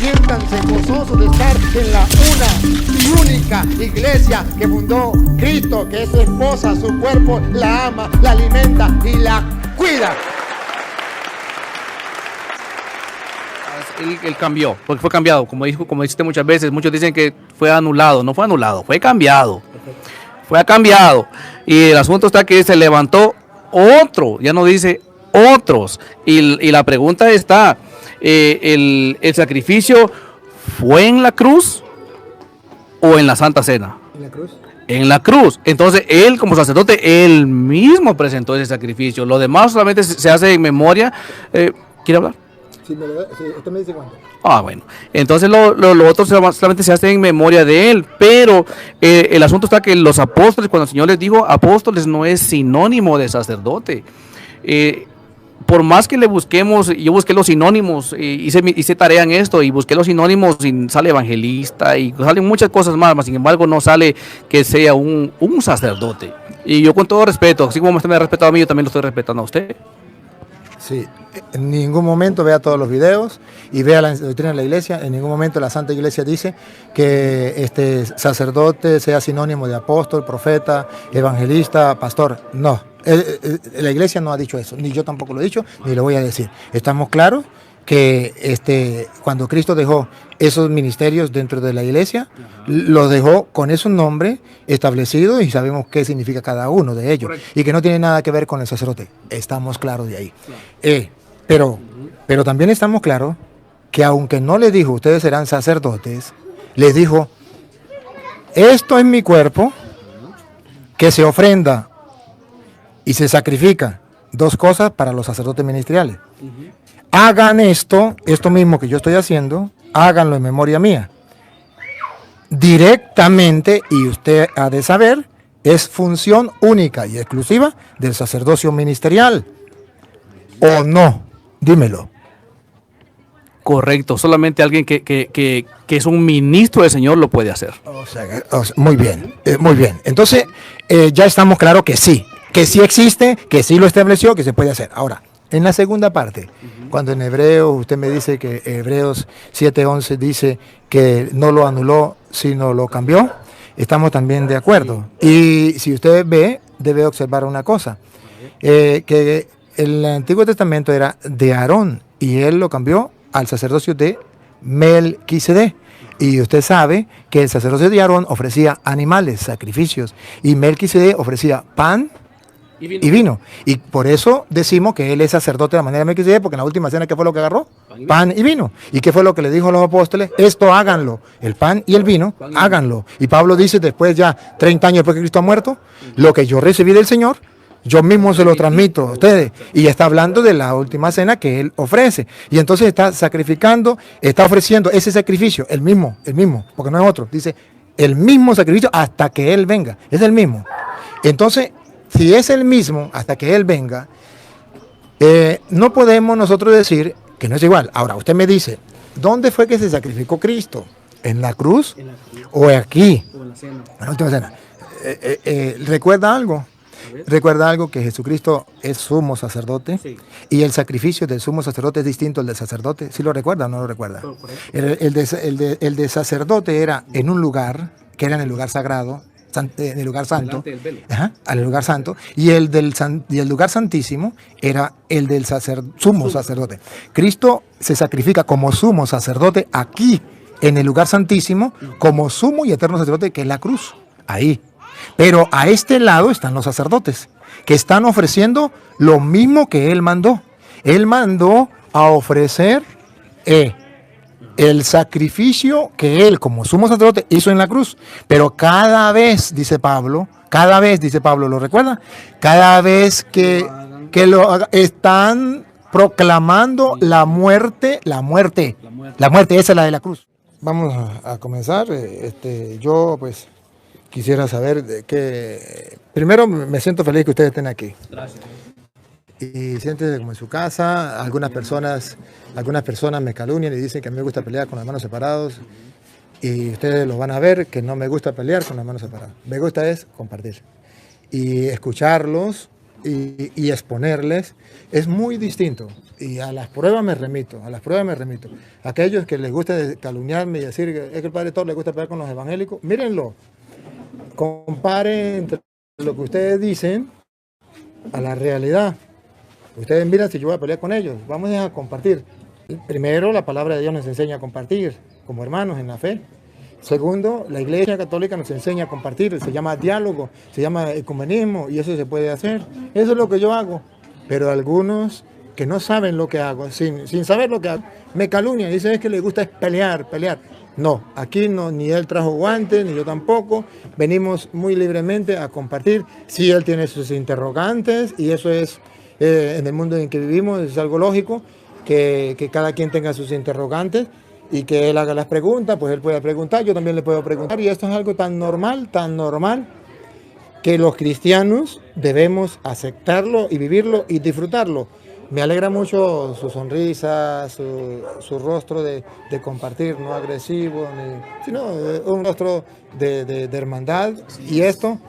siéntanse gozosos de estar en la una y única iglesia que fundó Cristo, que es su esposa, su cuerpo, la ama, la alimenta y la cuida. Él cambió, porque fue cambiado, como dijiste muchas veces, muchos dicen que fue anulado, no fue anulado, fue cambiado. Fue cambiado. Y el asunto está que se levantó otro, ya no dice otros. Y la pregunta está, ¿el sacrificio fue en la cruz o en la Santa Cena? ¿En la cruz? En la cruz. Entonces él como sacerdote, él mismo presentó ese sacrificio. Lo demás solamente se hace en memoria. ¿Quiere hablar? Sí, usted me dice cuándo. Bueno, entonces lo otro solamente se hace en memoria de él, pero el asunto está que los apóstoles, cuando el Señor les dijo apóstoles, no es sinónimo de sacerdote. Por más que le busquemos, yo busqué los sinónimos, hice tarea en esto y busqué los sinónimos y sale evangelista y salen muchas cosas más, sin embargo no sale que sea un sacerdote. Y yo con todo respeto, así como usted me ha respetado a mí, yo también lo estoy respetando a usted. Sí, en ningún momento vea todos los videos y vea la doctrina de la iglesia. En ningún momento la Santa Iglesia dice que este sacerdote sea sinónimo de apóstol, profeta, evangelista, pastor. No, la iglesia no ha dicho eso, ni yo tampoco lo he dicho, ni lo voy a decir. Estamos claros que cuando Cristo dejó esos ministerios dentro de la iglesia, los dejó con esos nombres establecidos y sabemos qué significa cada uno de ellos. Correcto. Y que no tiene nada que ver con el sacerdote. Estamos claros de ahí. Claro. Pero también estamos claros que aunque no les dijo ustedes serán sacerdotes, les dijo, esto es mi cuerpo que se ofrenda y se sacrifica. Dos cosas para los sacerdotes ministeriales. Hagan esto mismo que yo estoy haciendo, háganlo en memoria mía. Directamente, y usted ha de saber, es función única y exclusiva del sacerdocio ministerial. ¿O no? Dímelo. Correcto, solamente alguien que es un ministro del Señor lo puede hacer. Muy bien, muy bien. Entonces, ya estamos claros que sí existe, que sí lo estableció, que se puede hacer. Ahora, en la segunda parte, cuando en Hebreos, usted me dice que Hebreos 7:11 dice que no lo anuló, sino lo cambió, estamos también de acuerdo. Y si usted ve, debe observar una cosa, que el Antiguo Testamento era de Aarón y él lo cambió al sacerdocio de Melquisedec. Y usted sabe que el sacerdocio de Aarón ofrecía animales, sacrificios, y Melquisedec ofrecía pan y vino. Y por eso decimos que él es sacerdote de la manera de Melquisedec, porque en la última cena, ¿qué fue lo que agarró? Pan y vino. ¿Y qué fue lo que le dijo a los apóstoles? Esto háganlo. El pan y el vino, háganlo. Y Pablo dice, después ya 30 años después que Cristo ha muerto, lo que yo recibí del Señor, yo mismo se lo transmito a ustedes. Y está hablando de la última cena que él ofrece. Y entonces está sacrificando, está ofreciendo ese sacrificio, el mismo, porque no es otro. Dice, el mismo sacrificio hasta que él venga. Es el mismo. Entonces, si es el mismo hasta que él venga, no podemos nosotros decir que no es igual. Ahora, usted me dice, ¿dónde fue que se sacrificó Cristo? ¿En la cruz? ¿O aquí? O en la cena. En la última cena. ¿Recuerda algo? Recuerda algo, que Jesucristo es sumo sacerdote, sí, y el sacrificio del sumo sacerdote es distinto al del sacerdote. ¿Sí lo recuerda o no lo recuerda? El de sacerdote era en un lugar, que era en el lugar sagrado, en el lugar santo, en el lugar santo, y el lugar santísimo era el del sumo sacerdote. Cristo se sacrifica como sumo sacerdote aquí, en el lugar santísimo, como sumo y eterno sacerdote, que es la cruz, ahí. Pero a este lado están los sacerdotes, que están ofreciendo lo mismo que él mandó. Él mandó a ofrecer el sacrificio que él, como sumo sacerdote, hizo en la cruz. Pero cada vez, dice Pablo, ¿lo recuerda? Cada vez que lo están proclamando la muerte, esa es la de la cruz. Vamos a comenzar. Yo pues quisiera saber de qué. Primero, me siento feliz que ustedes estén aquí. Gracias. Y siéntese como en su casa. Algunas personas me calumnian y dicen que a mí me gusta pelear con las manos separadas. Y ustedes lo van a ver, que no me gusta pelear con las manos separadas. Me gusta es compartir y escucharlos y exponerles es muy distinto. Y a las pruebas me remito, Aquellos que les gusta calumniarme y decir que es que el Padre Thor le gusta pelear con los evangélicos, mírenlo, comparen entre lo que ustedes dicen a la realidad. Ustedes miran si yo voy a pelear con ellos, vamos a compartir. Primero, la palabra de Dios nos enseña a compartir como hermanos en la fe. Segundo, la Iglesia Católica nos enseña a compartir, se llama diálogo, se llama ecumenismo y eso se puede hacer. Eso es lo que yo hago, pero algunos que no saben lo que hago, sin saber lo que hago, me calumnian, dicen es que les gusta es pelear. No, aquí no, ni él trajo guantes, ni yo tampoco, venimos muy libremente a compartir. Sí, él tiene sus interrogantes y eso es, en el mundo en que vivimos, es algo lógico, que cada quien tenga sus interrogantes y que él haga las preguntas, pues él puede preguntar, yo también le puedo preguntar, y esto es algo tan normal, que los cristianos debemos aceptarlo y vivirlo y disfrutarlo. Me alegra mucho su sonrisa, su rostro de compartir, no agresivo, sino un rostro de hermandad, y esto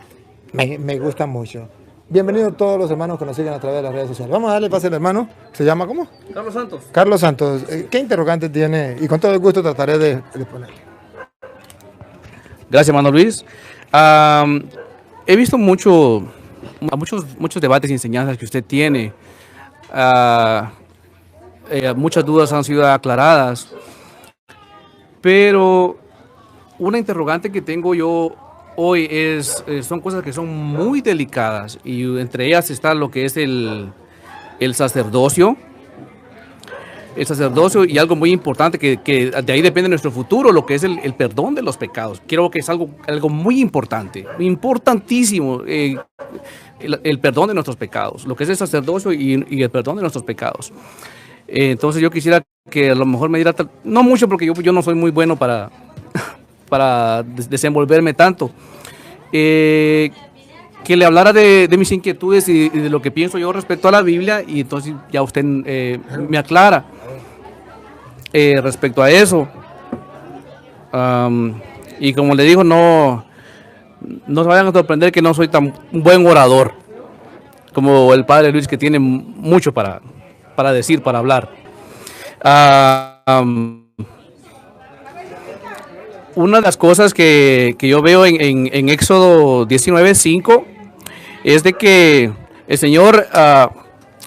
me gusta mucho. Bienvenidos todos los hermanos que nos siguen a través de las redes sociales. Vamos a darle pase al hermano. ¿Se llama cómo? Carlos Santos. Carlos Santos. ¿Qué interrogante tiene? Y con todo el gusto trataré de ponerle. Gracias, hermano Luis. He visto muchos debates y enseñanzas que usted tiene. Muchas dudas han sido aclaradas. Pero una interrogante que tengo yo hoy son cosas que son muy delicadas, y entre ellas está lo que es el sacerdocio. El sacerdocio, y algo muy importante que de ahí depende nuestro futuro, lo que es el perdón de los pecados. Creo que es algo muy importante, importantísimo, el perdón de nuestros pecados, lo que es el sacerdocio y el perdón de nuestros pecados. Entonces yo quisiera que a lo mejor me diera, no mucho porque yo no soy muy bueno para desenvolverme tanto, que le hablara de mis inquietudes y de lo que pienso yo respecto a la Biblia, y entonces ya usted me aclara respecto a eso. Y como le digo, no se vayan a sorprender que no soy tan buen orador como el padre Luis, que tiene mucho para decir, para hablar. Una de las cosas que yo veo en Éxodo 19:5 es de que el Señor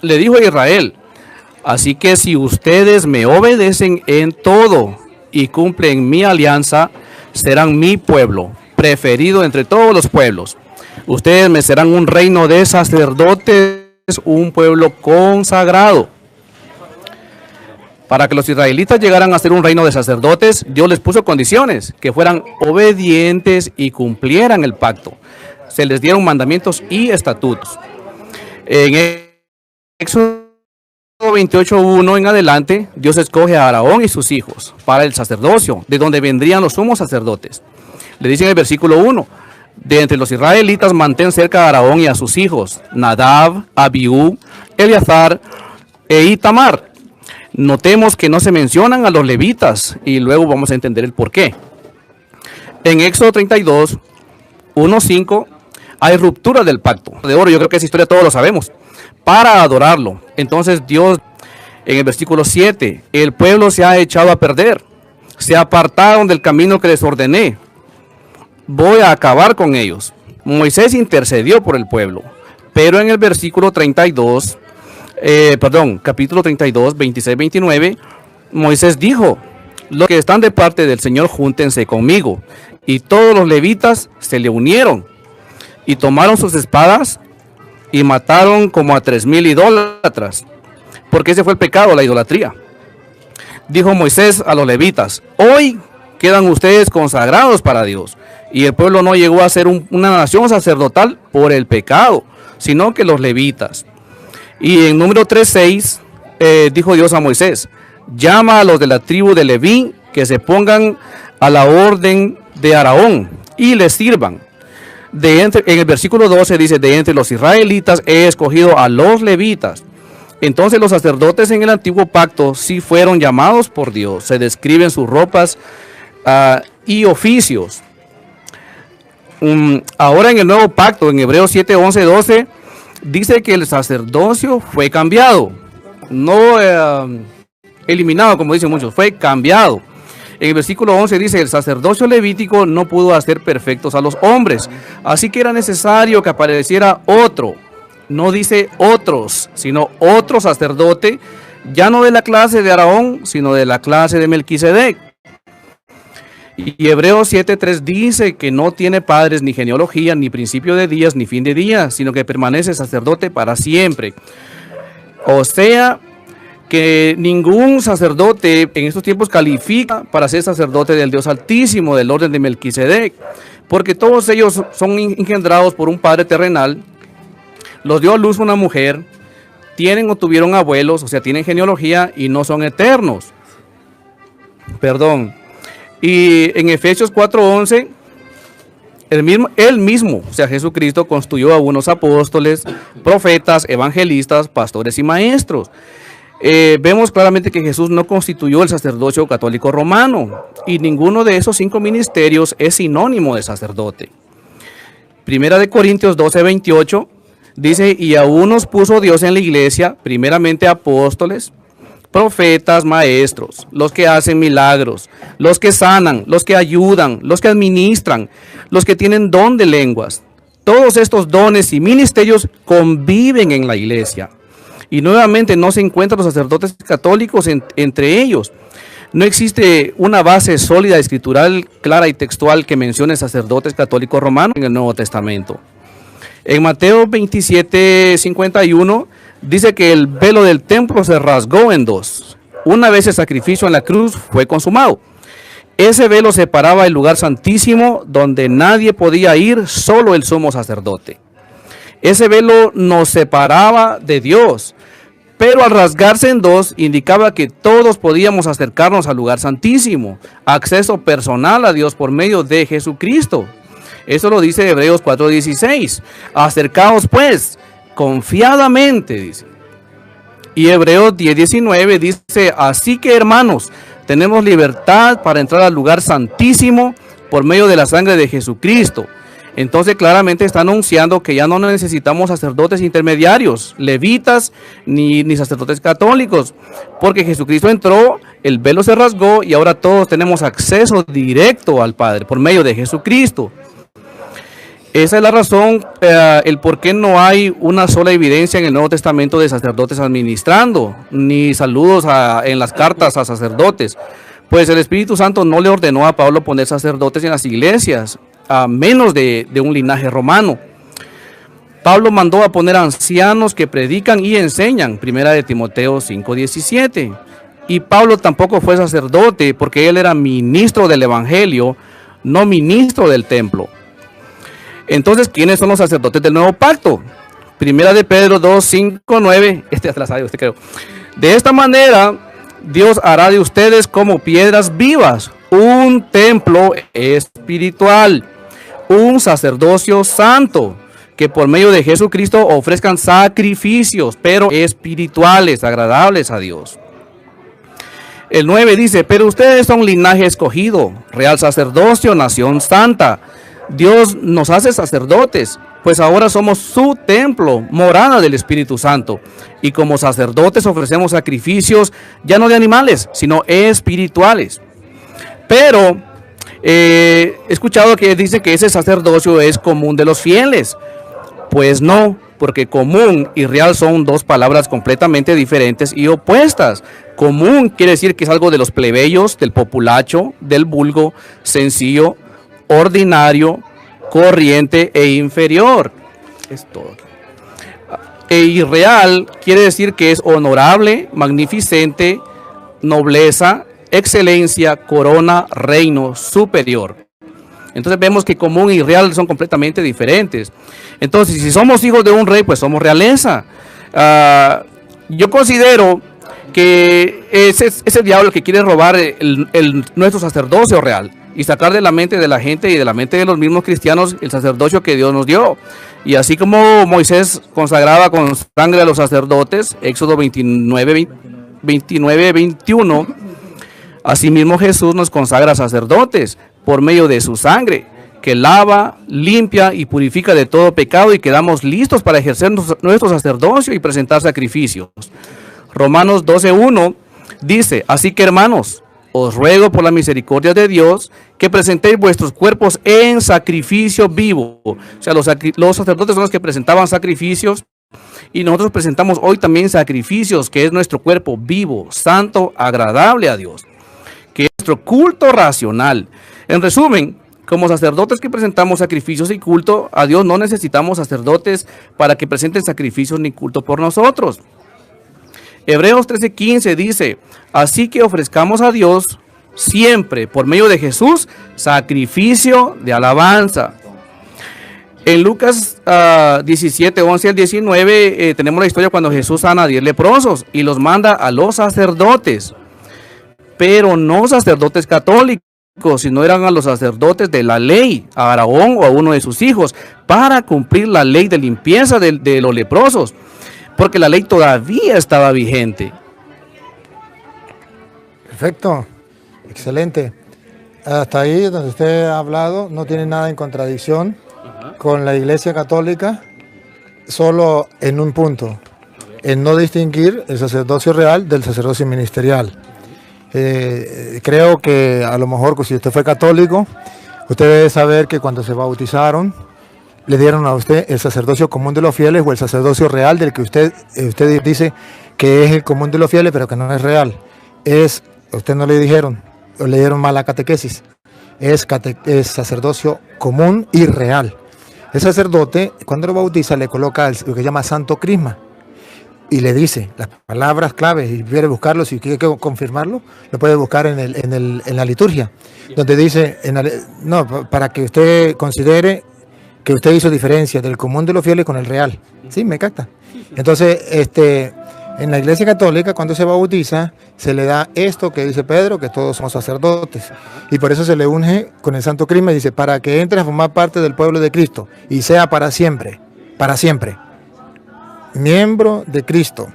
le dijo a Israel: así que si ustedes me obedecen en todo y cumplen mi alianza, serán mi pueblo, preferido entre todos los pueblos. Ustedes me serán un reino de sacerdotes, un pueblo consagrado. Para que los israelitas llegaran a ser un reino de sacerdotes, Dios les puso condiciones: que fueran obedientes y cumplieran el pacto. Se les dieron mandamientos y estatutos. En Éxodo 28:1 en adelante, Dios escoge a Aarón y sus hijos para el sacerdocio, de donde vendrían los sumos sacerdotes. Le dice en el versículo 1: de entre los israelitas mantén cerca a Aarón y a sus hijos, Nadab, Abiú, Eleazar e Itamar. Notemos que no se mencionan a los levitas, y luego vamos a entender el por qué. En Éxodo 32:1-5 hay ruptura del pacto de oro. Yo creo que esa historia todos lo sabemos. Para adorarlo. Entonces Dios, en el versículo 7, el pueblo se ha echado a perder. Se apartaron del camino que les ordené. Voy a acabar con ellos. Moisés intercedió por el pueblo. Pero en el versículo 32, capítulo 32, 26-29, Moisés dijo: los que están de parte del Señor, júntense conmigo. Y todos los levitas se le unieron y tomaron sus espadas y mataron como a 3,000 idólatras, porque ese fue el pecado, la idolatría. Dijo Moisés a los levitas: hoy quedan ustedes consagrados para Dios. Y el pueblo no llegó a ser una nación sacerdotal por el pecado, sino que los levitas. Y en número 3:6 dijo Dios a Moisés: llama a los de la tribu de Leví que se pongan a la orden de Aarón y les sirvan. En el versículo 12 dice: de entre los israelitas he escogido a los levitas. Entonces los sacerdotes en el antiguo pacto sí fueron llamados por Dios. Se describen sus ropas y oficios. Ahora en el nuevo pacto, en Hebreos 7:11-12, dice que el sacerdocio fue cambiado, no eliminado como dicen muchos, fue cambiado. En el versículo 11 dice, el sacerdocio levítico no pudo hacer perfectos a los hombres, así que era necesario que apareciera otro, no dice otros, sino otro sacerdote, ya no de la clase de Aarón, sino de la clase de Melquisedec. Y Hebreos 7:3 dice que no tiene padres, ni genealogía, ni principio de días, ni fin de días, sino que permanece sacerdote para siempre. O sea, que ningún sacerdote en estos tiempos califica para ser sacerdote del Dios Altísimo, del orden de Melquisedec, porque todos ellos son engendrados por un padre terrenal, los dio a luz una mujer, tienen o tuvieron abuelos, o sea, tienen genealogía y no son eternos. Perdón. Y en Efesios 4:11, él mismo, o sea, Jesucristo, constituyó a unos apóstoles, profetas, evangelistas, pastores y maestros. Vemos claramente que Jesús no constituyó el sacerdocio católico romano y ninguno de esos 5 ministerios es sinónimo de sacerdote. Primera de Corintios 12:28 dice, y a unos puso Dios en la iglesia, primeramente apóstoles, profetas, maestros, los que hacen milagros, los que sanan, los que ayudan, los que administran, los que tienen don de lenguas. Todos estos dones y ministerios conviven en la iglesia. Y nuevamente no se encuentran los sacerdotes católicos entre ellos. No existe una base sólida, escritural, clara y textual que mencione sacerdotes católicos romanos en el Nuevo Testamento. En Mateo 27:51 dice que el velo del templo se rasgó en dos. Una vez el sacrificio en la cruz fue consumado. Ese velo separaba el lugar santísimo donde nadie podía ir, solo el sumo sacerdote. Ese velo nos separaba de Dios, pero al rasgarse en dos indicaba que todos podíamos acercarnos al lugar santísimo, acceso personal a Dios por medio de Jesucristo. Eso lo dice Hebreos 4:16. Acercaos pues, confiadamente, dice. Y Hebreos 10:19 dice, así que hermanos, tenemos libertad para entrar al lugar santísimo por medio de la sangre de Jesucristo. Entonces claramente está anunciando que ya no necesitamos sacerdotes intermediarios, levitas, ni sacerdotes católicos, porque Jesucristo entró, el velo se rasgó y ahora todos tenemos acceso directo al Padre por medio de Jesucristo. Esa es la razón, el por qué no hay una sola evidencia en el Nuevo Testamento de sacerdotes administrando, ni saludos en las cartas a sacerdotes. Pues el Espíritu Santo no le ordenó a Pablo poner sacerdotes en las iglesias, a menos de un linaje romano. Pablo mandó a poner ancianos que predican y enseñan, primera de Timoteo 5:17. Y Pablo tampoco fue sacerdote porque él era ministro del Evangelio, no ministro del templo. Entonces, ¿quiénes son los sacerdotes del nuevo pacto? Primera de Pedro 2:5-9. Creo. De esta manera, Dios hará de ustedes como piedras vivas, un templo espiritual, un sacerdocio santo, que por medio de Jesucristo ofrezcan sacrificios, pero espirituales, agradables a Dios. El 9 dice, pero ustedes son linaje escogido, real sacerdocio, nación santa. Dios nos hace sacerdotes, pues ahora somos su templo, morada del Espíritu Santo. Y como sacerdotes ofrecemos sacrificios, ya no de animales, sino espirituales. Pero he escuchado que dice que ese sacerdocio es común de los fieles. Pues no, porque común y real son dos palabras completamente diferentes y opuestas. Común quiere decir que es algo de los plebeyos, del populacho, del vulgo, sencillo, ordinario, corriente e inferior. Es todo. E irreal quiere decir que es honorable, magnificente, nobleza, excelencia, corona, reino, superior. Entonces vemos que común y real son completamente diferentes. Entonces, si somos hijos de un rey, pues somos realeza. Yo considero que ese diablo que quiere robar nuestro sacerdocio real y sacar de la mente de la gente y de la mente de los mismos cristianos el sacerdocio que Dios nos dio. Y así como Moisés consagraba con sangre a los sacerdotes, Éxodo 29-21, asimismo Jesús nos consagra sacerdotes por medio de su sangre, que lava, limpia y purifica de todo pecado y quedamos listos para ejercer nuestro sacerdocio y presentar sacrificios. Romanos 12:1 dice, así que hermanos, os ruego por la misericordia de Dios que presentéis vuestros cuerpos en sacrificio vivo. O sea, los sacerdotes son los que presentaban sacrificios y nosotros presentamos hoy también sacrificios, que es nuestro cuerpo vivo, santo, agradable a Dios, que es nuestro culto racional. En resumen, como sacerdotes que presentamos sacrificios y culto a Dios, no necesitamos sacerdotes para que presenten sacrificios ni culto por nosotros. Hebreos 13:15 dice, así que ofrezcamos a Dios siempre, por medio de Jesús, sacrificio de alabanza. En Lucas 17:11 al 19 tenemos la historia cuando Jesús sana a 10 leprosos y los manda a los sacerdotes, pero no sacerdotes católicos, sino eran a los sacerdotes de la ley, a Aarón o a uno de sus hijos, para cumplir la ley de limpieza de los leprosos, porque la ley todavía estaba vigente. Perfecto, excelente. Hasta ahí donde usted ha hablado no tiene nada en contradicción con la Iglesia Católica, solo en un punto, en no distinguir el sacerdocio real del sacerdocio ministerial. Creo que a lo mejor si usted fue católico, usted debe saber que cuando se bautizaron, le dieron a usted el sacerdocio común de los fieles o el sacerdocio real del que usted dice que es el común de los fieles, pero que no es real. Usted no le dijeron, o le dieron mala catequesis. Es sacerdocio común y real. El sacerdote, cuando lo bautiza, le coloca lo que llama santo crisma y le dice las palabras claves, y quiere buscarlo, si quiere confirmarlo, lo puede buscar en la liturgia, donde dice, para que usted considere que usted hizo diferencia del común de los fieles con el real. ¿Sí? ¿Me capta? Entonces, en la Iglesia Católica, cuando se bautiza, se le da esto que dice Pedro, que todos somos sacerdotes. Y por eso se le unge con el Santo Crisma y dice, para que entres a formar parte del pueblo de Cristo y sea para siempre, miembro de Cristo,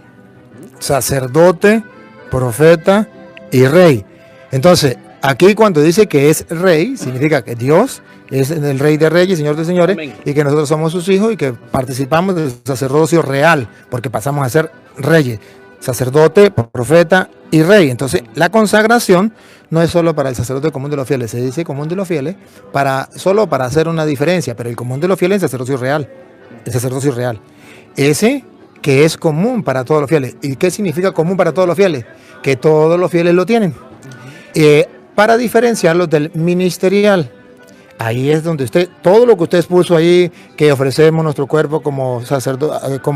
sacerdote, profeta y rey. Entonces, aquí cuando dice que es rey, significa que Dios es el Rey de Reyes, Señor de Señores, amén, y que nosotros somos sus hijos y que participamos del sacerdocio real, porque pasamos a ser reyes, sacerdote, profeta y rey. Entonces, la consagración no es solo para el sacerdote común de los fieles, se dice común de los fieles solo para hacer una diferencia, pero el común de los fieles es el sacerdocio real. Ese que es común para todos los fieles. ¿Y qué significa común para todos los fieles? Que todos los fieles lo tienen. Para diferenciarlos del ministerial. Ahí es donde todo lo que usted expuso ahí, que ofrecemos nuestro cuerpo como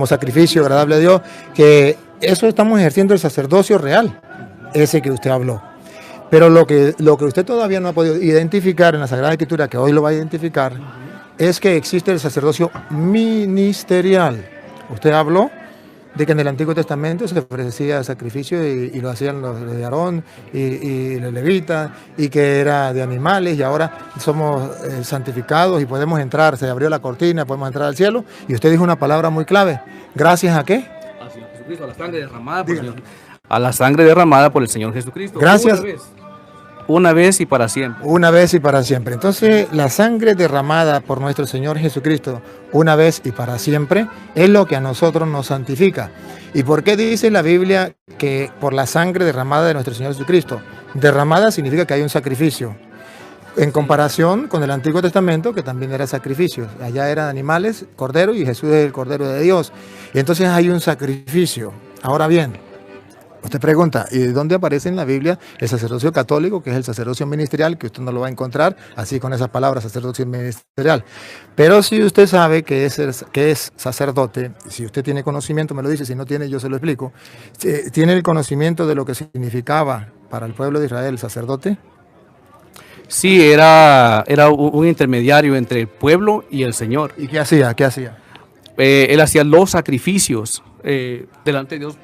sacrificio agradable a Dios, que eso estamos ejerciendo el sacerdocio real, ese que usted habló. Pero lo que usted todavía no ha podido identificar en la Sagrada Escritura, que hoy lo va a identificar, es que existe el sacerdocio ministerial. Usted habló de que en el Antiguo Testamento se ofrecía sacrificio y lo hacían los de Aarón y los levitas, y que era de animales, y ahora somos santificados y podemos entrar, se abrió la cortina, podemos entrar al cielo, y usted dijo una palabra muy clave, ¿gracias a qué? A Jesucristo, a la sangre derramada por el Señor. A la sangre derramada por el Señor Jesucristo. Gracias. Una vez y para siempre. Una vez y para siempre. Entonces, la sangre derramada por nuestro Señor Jesucristo, una vez y para siempre, es lo que a nosotros nos santifica. ¿Y por qué dice la Biblia que por la sangre derramada de nuestro Señor Jesucristo? Derramada significa que hay un sacrificio. En comparación con el Antiguo Testamento, que también era sacrificio. Allá eran animales, cordero, y Jesús es el Cordero de Dios. Y entonces hay un sacrificio. Ahora bien, usted pregunta, ¿y dónde aparece en la Biblia el sacerdocio católico, que es el sacerdocio ministerial, que usted no lo va a encontrar así con esas palabras, sacerdocio ministerial? Pero si usted sabe que es sacerdote, si usted tiene conocimiento, me lo dice, si no tiene, yo se lo explico, ¿tiene el conocimiento de lo que significaba para el pueblo de Israel el sacerdote? Sí, era un intermediario entre el pueblo y el Señor. ¿Y qué hacía? Él hacía los sacrificios delante de Dios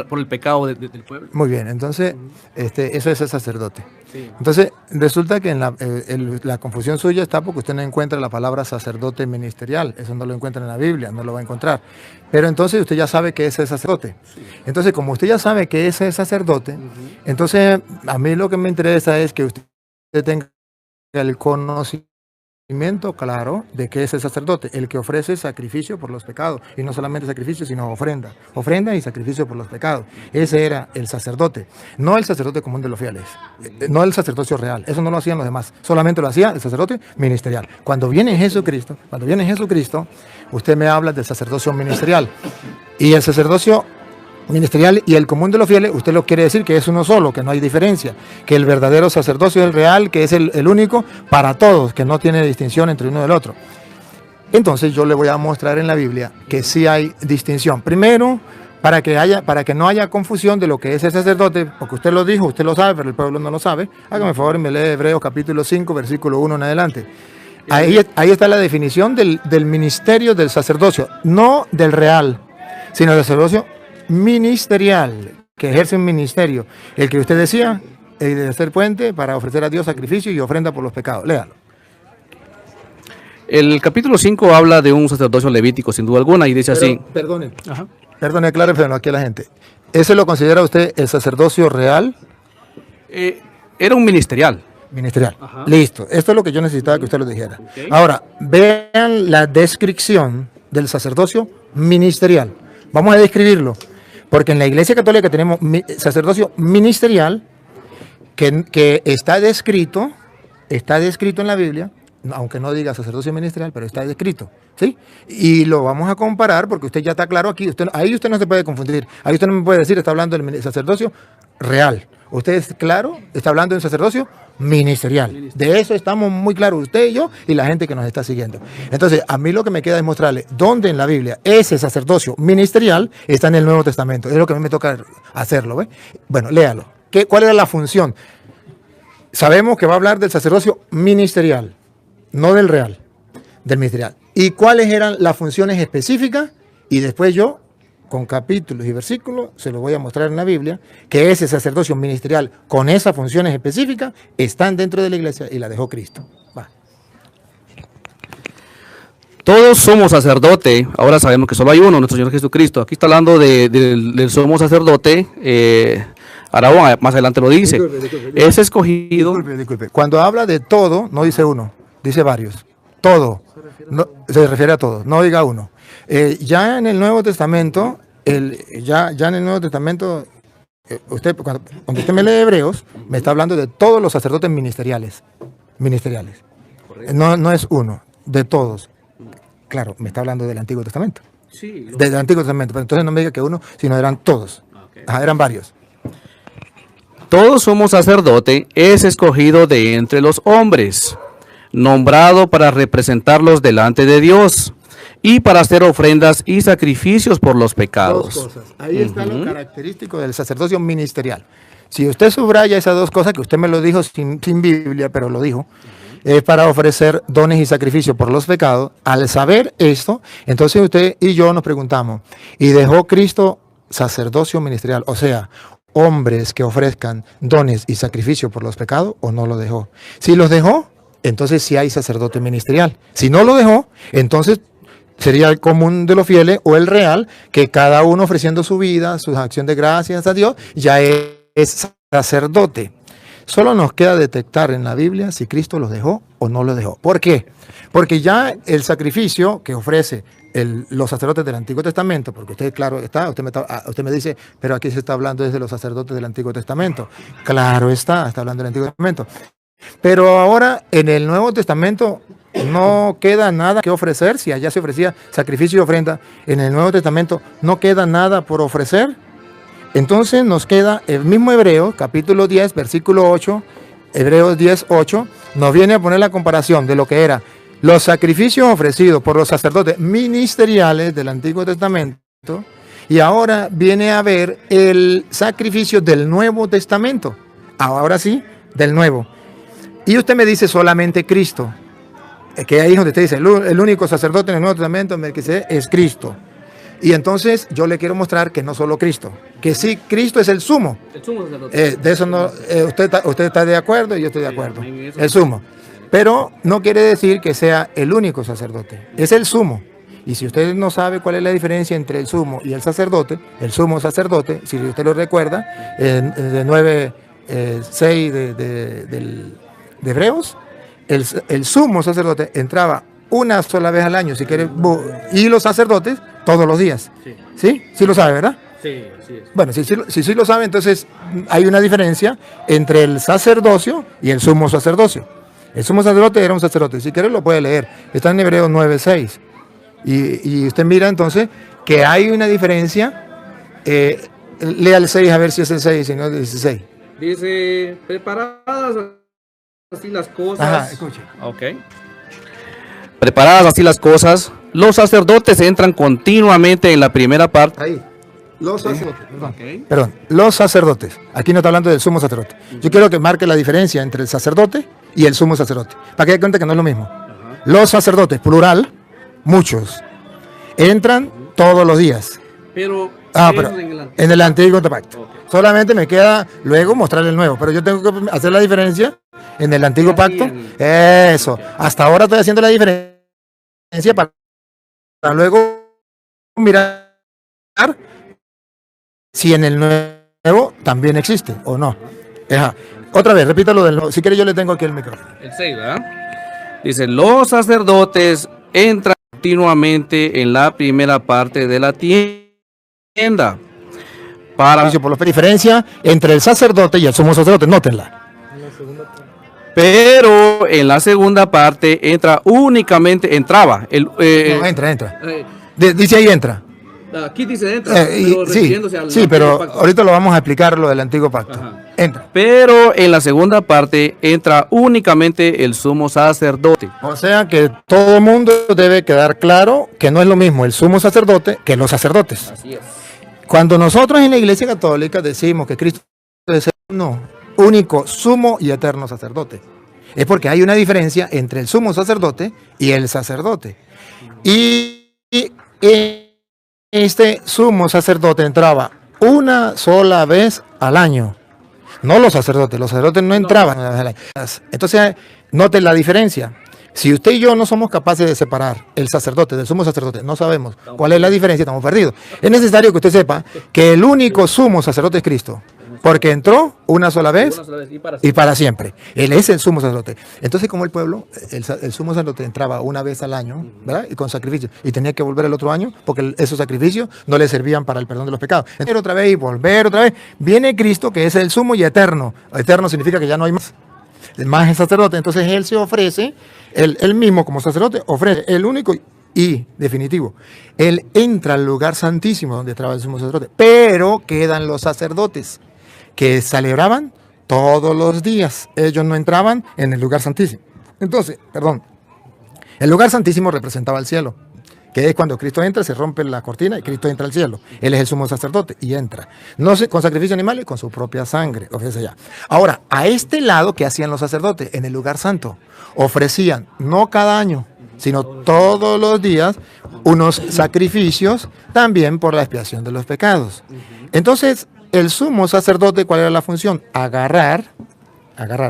por el pecado del pueblo. Muy bien, entonces eso es el sacerdote. Sí. Entonces resulta que la confusión suya está porque usted no encuentra la palabra sacerdote ministerial, eso no lo encuentra en la Biblia, no lo va a encontrar. Pero entonces usted ya sabe que es el sacerdote. Sí. Entonces, como usted ya sabe que es el sacerdote, entonces a mí lo que me interesa es que usted tenga el conocimiento claro de que es el sacerdote, el que ofrece sacrificio por los pecados, y no solamente sacrificio, sino ofrenda y sacrificio por los pecados. Ese era el sacerdote, no el sacerdote común de los fieles, no el sacerdocio real, eso no lo hacían los demás, solamente lo hacía el sacerdote ministerial. Cuando viene Jesucristo, usted me habla del sacerdocio ministerial, y el sacerdocio ministerial y el común de los fieles, usted lo quiere decir que es uno solo, que no hay diferencia, que el verdadero sacerdocio es el real, que es el único para todos, que no tiene distinción entre uno y el otro. Entonces yo le voy a mostrar en la Biblia que sí hay distinción. Primero, para que no haya confusión de lo que es el sacerdote, porque usted lo dijo, usted lo sabe, pero el pueblo no lo sabe. Hágame favor y me lee Hebreos capítulo 5, versículo 1 en adelante. Ahí está la definición del ministerio del sacerdocio, no del real, sino del sacerdocio ministerial, que ejerce un ministerio, el que usted decía, el de ser puente para ofrecer a Dios sacrificio y ofrenda por los pecados. Léalo. El capítulo 5 habla de un sacerdocio levítico, sin duda alguna, y dice así. Perdone, aclárelo aquí a la gente. ¿Ese lo considera usted el sacerdocio real? Era un ministerial. Ministerial. Ajá. Listo. Esto es lo que yo necesitaba que usted lo dijera. Okay. Ahora, vean la descripción del sacerdocio ministerial. Vamos a describirlo. Porque en la Iglesia Católica tenemos sacerdocio ministerial que está descrito en la Biblia, aunque no diga sacerdocio ministerial, pero está descrito, ¿sí? Y lo vamos a comparar porque usted ya está claro aquí. Ahí usted no se puede confundir. Ahí usted no me puede decir, está hablando del sacerdocio real. Usted es claro, está hablando de un sacerdocio ministerial. De eso estamos muy claros, usted y yo y la gente que nos está siguiendo. Entonces, a mí lo que me queda es mostrarle dónde en la Biblia ese sacerdocio ministerial está en el Nuevo Testamento. Es lo que a mí me toca hacerlo, ¿ve? Bueno, léalo. ¿Cuál era la función? Sabemos que va a hablar del sacerdocio ministerial, no del real, del ministerial. ¿Y cuáles eran las funciones específicas? Y después yo, con capítulos y versículos, se lo voy a mostrar en la Biblia, que ese sacerdocio ministerial con esas funciones específicas están dentro de la iglesia y la dejó Cristo. Va. Todos somos sacerdote, ahora sabemos que solo hay uno, nuestro Señor Jesucristo. Aquí está hablando del sumo sacerdote, Aarón, más adelante lo dice. Disculpe. Es escogido. Disculpe. Cuando habla de todo, no dice uno, dice varios. Todo. Se refiere a todo, no diga uno. Ya en el Nuevo Testamento, cuando usted me lee Hebreos, me está hablando de todos los sacerdotes ministeriales. No es uno, de todos. Claro, me está hablando del Antiguo Testamento. Sí, del Antiguo Testamento, pero entonces no me diga que uno, sino eran todos. Okay. Ajá, eran varios. Todos somos sacerdote, es escogido de entre los hombres, nombrado para representarlos delante de Dios y para hacer ofrendas y sacrificios por los pecados. Dos cosas. Ahí está lo característico del sacerdocio ministerial. Si usted subraya esas dos cosas, que usted me lo dijo sin Biblia, pero lo dijo, es para ofrecer dones y sacrificios por los pecados. Al saber esto, entonces usted y yo nos preguntamos, ¿y dejó Cristo sacerdocio ministerial? O sea, hombres que ofrezcan dones y sacrificios por los pecados, ¿o no lo dejó? Si los dejó, entonces sí hay sacerdote ministerial. Si no lo dejó, entonces sería el común de los fieles o el real, que cada uno ofreciendo su vida, su acción de gracias a Dios, ya es sacerdote. Solo nos queda detectar en la Biblia si Cristo los dejó o no los dejó. ¿Por qué? Porque ya el sacrificio que ofrece los sacerdotes del Antiguo Testamento, porque usted, claro, usted me dice, pero aquí se está hablando desde los sacerdotes del Antiguo Testamento. Claro está hablando del Antiguo Testamento. Pero ahora en el Nuevo Testamento no queda nada que ofrecer. Si allá se ofrecía sacrificio y ofrenda, en el Nuevo Testamento no queda nada por ofrecer. Entonces nos queda el mismo Hebreos, capítulo 10, versículo 8, Hebreos 10, 8, nos viene a poner la comparación de lo que era los sacrificios ofrecidos por los sacerdotes ministeriales del Antiguo Testamento, y ahora viene a ver el sacrificio del Nuevo Testamento. Ahora sí, del Nuevo. Y usted me dice solamente Cristo, que ahí es donde usted dice, el único sacerdote en el Nuevo Testamento que es Cristo. Y entonces yo le quiero mostrar que no solo Cristo, que sí, Cristo es el sumo. El sumo sacerdote. De eso no, usted está de acuerdo y yo estoy de acuerdo. El sumo. Pero no quiere decir que sea el único sacerdote, es el sumo. Y si usted no sabe cuál es la diferencia entre el sumo y el sumo sacerdote, si usted lo recuerda, de 9:6 de Hebreos, el sumo sacerdote entraba una sola vez al año, si quieres, y los sacerdotes todos los días. Sí. ¿Sí? ¿Sí lo sabe, verdad? Sí, sí. Bueno, si sí lo sabe, entonces hay una diferencia entre el sacerdocio y el sumo sacerdocio. El sumo sacerdote era un sacerdote. Si quieres lo puede leer. Está en Hebreos 9:6. Y usted mira entonces que hay una diferencia. Lea el 6 a ver si es el 6, si no es el 16. Dice, preparadas así las cosas. Ajá, escuche. Ok. Preparadas así las cosas, los sacerdotes entran continuamente en la primera parte. Ahí. Los sacerdotes, Ok. perdón, los sacerdotes. Aquí no está hablando del sumo sacerdote. Yo quiero que marque la diferencia entre el sacerdote y el sumo sacerdote. Para que dé cuenta que no es lo mismo. Los sacerdotes, plural, muchos, entran todos los días. Pero, Pero en el antiguo pacto. Ok. Solamente me queda luego mostrar el nuevo. Pero yo tengo que hacer la diferencia en el antiguo pacto. Eso. Hasta ahora estoy haciendo la diferencia para luego mirar si en el nuevo también existe o no. Ajá. Otra vez, repítalo del nuevo. Si quiere yo le tengo aquí el micrófono. El 6, ¿verdad? Dice, los sacerdotes entran continuamente en la primera parte de la tienda. Para, Por la diferencia entre el sacerdote y el sumo sacerdote, nótenla. pero en la segunda parte entraba. No, entra. Dice ahí entra. Aquí dice entra, Sí, pero ahorita lo vamos a explicar lo del antiguo pacto. Ajá. Entra. Pero en la segunda parte entra únicamente el sumo sacerdote. O sea que todo el mundo debe quedar claro que no es lo mismo el sumo sacerdote que los sacerdotes. Así es. Cuando nosotros en la Iglesia Católica decimos que Cristo es el único, sumo y eterno sacerdote, es porque hay una diferencia entre el sumo sacerdote y el sacerdote. Y este sumo sacerdote entraba una sola vez al año. No los sacerdotes no entraban una vez al año. Entonces, noten la diferencia. Si usted y yo no somos capaces de separar el sacerdote del sumo sacerdote, no sabemos cuál es la diferencia, estamos perdidos. Es necesario que usted sepa que el único sumo sacerdote es Cristo, porque entró una sola vez y para siempre. Él es el sumo sacerdote. Entonces, como el pueblo, el sumo sacerdote entraba una vez al año, ¿verdad? Y con sacrificio, y tenía que volver el otro año, porque esos sacrificios no le servían para el perdón de los pecados. Entonces, otra vez y volver otra vez. Viene Cristo, que es el sumo y eterno. Eterno significa que ya no hay más. Más el sacerdote, entonces él se ofrece, él mismo como sacerdote ofrece el único y definitivo. Él entra al lugar santísimo donde estaba el sumo sacerdote, pero quedan los sacerdotes que celebraban todos los días. Ellos no entraban en el lugar santísimo. Entonces, el lugar santísimo representaba el cielo, que es cuando Cristo entra, se rompe la cortina y Cristo entra al cielo. Él es el sumo sacerdote y entra. No sé, con sacrificio animal, con su propia sangre, ofrece ya. Ahora, a este lado, ¿qué hacían los sacerdotes? En el lugar santo, ofrecían, no cada año, sino todos los días, unos sacrificios también por la expiación de los pecados. Entonces, el sumo sacerdote, ¿cuál era la función? Agarrar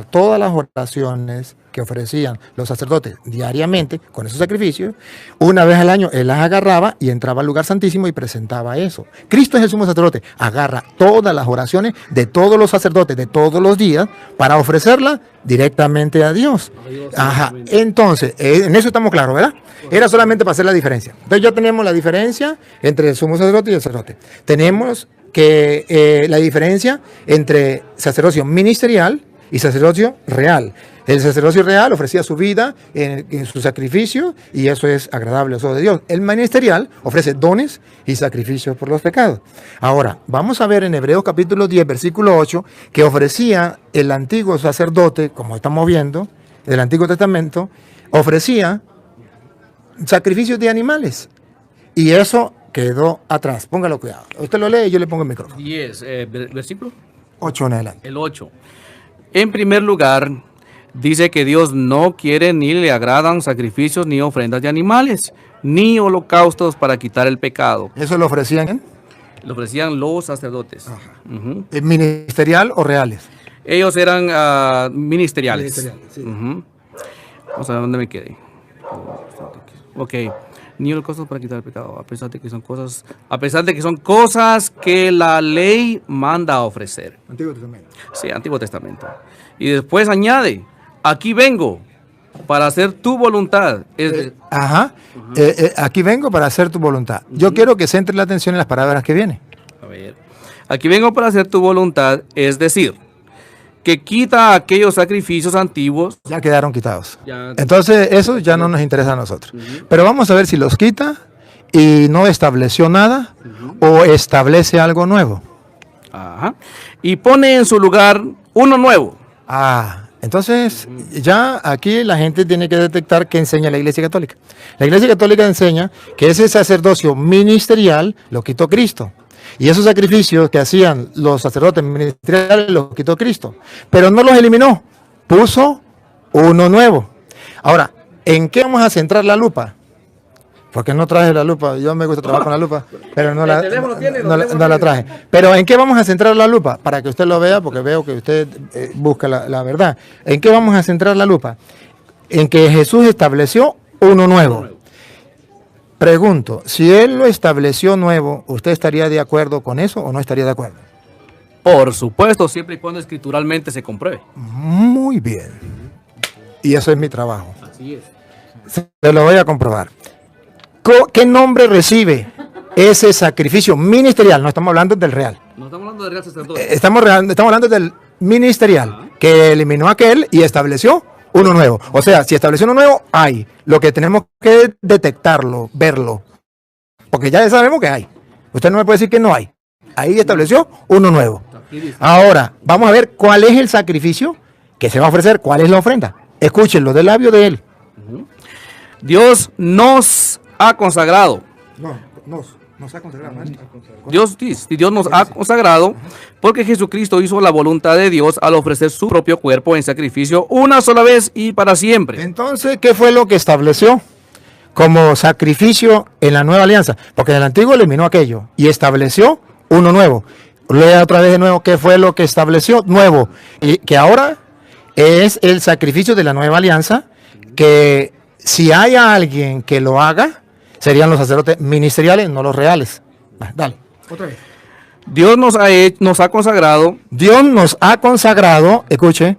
todas las oraciones que ofrecían los sacerdotes diariamente con esos sacrificios, una vez al año él las agarraba y entraba al lugar santísimo y presentaba eso. Cristo es el sumo sacerdote, agarra todas las oraciones de todos los sacerdotes de todos los días para ofrecerlas directamente a Dios. Ajá. Entonces, en eso estamos claros, ¿verdad? Era solamente para hacer la diferencia. Entonces ya tenemos la diferencia entre el sumo sacerdote y el sacerdote. Tenemos que la diferencia entre sacerdocio ministerial y sacerdocio real. El sacerdocio real ofrecía su vida en su sacrificio y eso es agradable a los ojos de Dios. El ministerial ofrece dones y sacrificios por los pecados. Ahora, vamos a ver en Hebreos capítulo 10, versículo 8, que ofrecía el antiguo sacerdote, como estamos viendo, del Antiguo Testamento, ofrecía sacrificios de animales. Y eso quedó atrás. Póngalo cuidado. Usted lo lee y yo le pongo el micrófono. 10, versículo 8 en adelante. el 8. En primer lugar, dice que Dios no quiere ni le agradan sacrificios ni ofrendas de animales, ni holocaustos para quitar el pecado. ¿Eso lo ofrecían Lo ofrecían los sacerdotes. Ujú. ministerial o reales? Ellos eran ministeriales. Sí. Ujú. Vamos a ver dónde me quedé. Ok. Ni holocaustos para quitar el pecado, a pesar de que son cosas que la ley manda a ofrecer. Antiguo Testamento. Sí, Antiguo Testamento. Y después añade, aquí vengo, para hacer tu voluntad. Aquí vengo para hacer tu voluntad. Yo quiero que centre la atención en las palabras que vienen. A ver. Aquí vengo para hacer tu voluntad, es decir, que quita aquellos sacrificios antiguos. Ya quedaron quitados. Ya. Entonces, eso ya no nos interesa a nosotros. Pero vamos a ver si los quita y no estableció nada o establece algo nuevo. Ajá. Y pone en su lugar uno nuevo. Entonces ya aquí la gente tiene que detectar qué enseña la Iglesia Católica. La Iglesia Católica enseña que ese sacerdocio ministerial lo quitó Cristo. Y esos sacrificios que hacían los sacerdotes ministeriales los quitó Cristo. Pero no los eliminó, puso uno nuevo. Ahora, ¿en qué vamos a centrar la lupa? Porque no traje la lupa, yo me gusta trabajar con la lupa, pero no la traje. Pero ¿en qué vamos a centrar la lupa? Para que usted lo vea, porque veo que usted busca la verdad. ¿En qué vamos a centrar la lupa? En que Jesús estableció uno nuevo. Pregunto, si Él lo estableció nuevo, ¿usted estaría de acuerdo con eso o no estaría de acuerdo? Por supuesto, siempre y cuando escrituralmente se compruebe. Muy bien. Y eso es mi trabajo. Así es. Se lo voy a comprobar. ¿Qué nombre recibe ese sacrificio ministerial? No estamos hablando del real. No estamos hablando del real sacerdote. Estamos hablando del ministerial, que eliminó aquel y estableció uno nuevo. O sea, si estableció uno nuevo, hay. Lo que tenemos que detectarlo, verlo. Porque ya sabemos que hay. Usted no me puede decir que no hay. Ahí estableció uno nuevo. Ahora, vamos a ver cuál es el sacrificio que se va a ofrecer, cuál es la ofrenda. Escúchenlo del labio de Él. Dios nos ha consagrado. Nos ha consagrado. Dios nos ha consagrado porque Jesucristo hizo la voluntad de Dios al ofrecer su propio cuerpo en sacrificio una sola vez y para siempre. Entonces, ¿qué fue lo que estableció como sacrificio en la nueva alianza? Porque en el antiguo eliminó aquello y estableció uno nuevo. Lea otra vez de nuevo qué fue lo que estableció nuevo y que ahora es el sacrificio de la nueva alianza, que si hay alguien que lo haga, serían los sacerdotes ministeriales, no los reales. Dale, otra vez. Dios nos ha consagrado. Dios nos ha consagrado, escuche.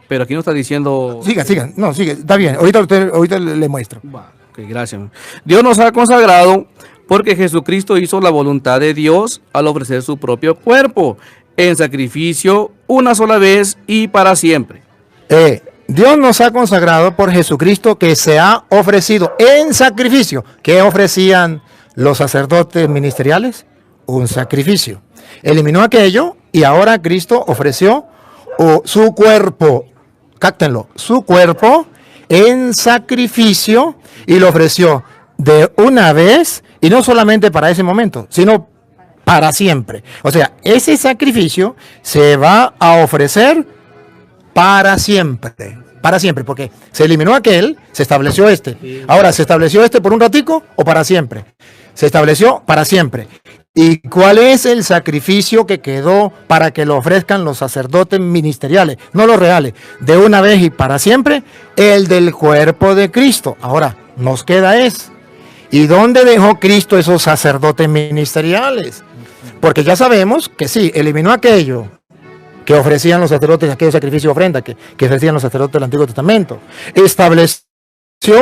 Pero aquí no está diciendo. Siga, no, sigue, está bien. Ahorita le muestro. Ok, gracias. Dios nos ha consagrado porque Jesucristo hizo la voluntad de Dios al ofrecer su propio cuerpo en sacrificio una sola vez y para siempre. Dios nos ha consagrado por Jesucristo, que se ha ofrecido en sacrificio. ¿Qué ofrecían los sacerdotes ministeriales? Un sacrificio. Eliminó aquello y ahora Cristo ofreció su cuerpo, cáctenlo, su cuerpo en sacrificio, y lo ofreció de una vez, y no solamente para ese momento, sino para siempre. O sea, ese sacrificio se va a ofrecer para siempre, porque se eliminó aquel, se estableció este. Ahora, ¿se estableció este por un ratico o para siempre? Se estableció para siempre. ¿Y cuál es el sacrificio que quedó para que lo ofrezcan los sacerdotes ministeriales, no los reales, de una vez y para siempre? El del cuerpo de Cristo. Ahora, nos queda ¿y dónde dejó Cristo esos sacerdotes ministeriales? Porque ya sabemos que sí, eliminó aquello que ofrecían los sacerdotes, aquellos sacrificios de ofrenda que ofrecían los sacerdotes del Antiguo Testamento. Estableció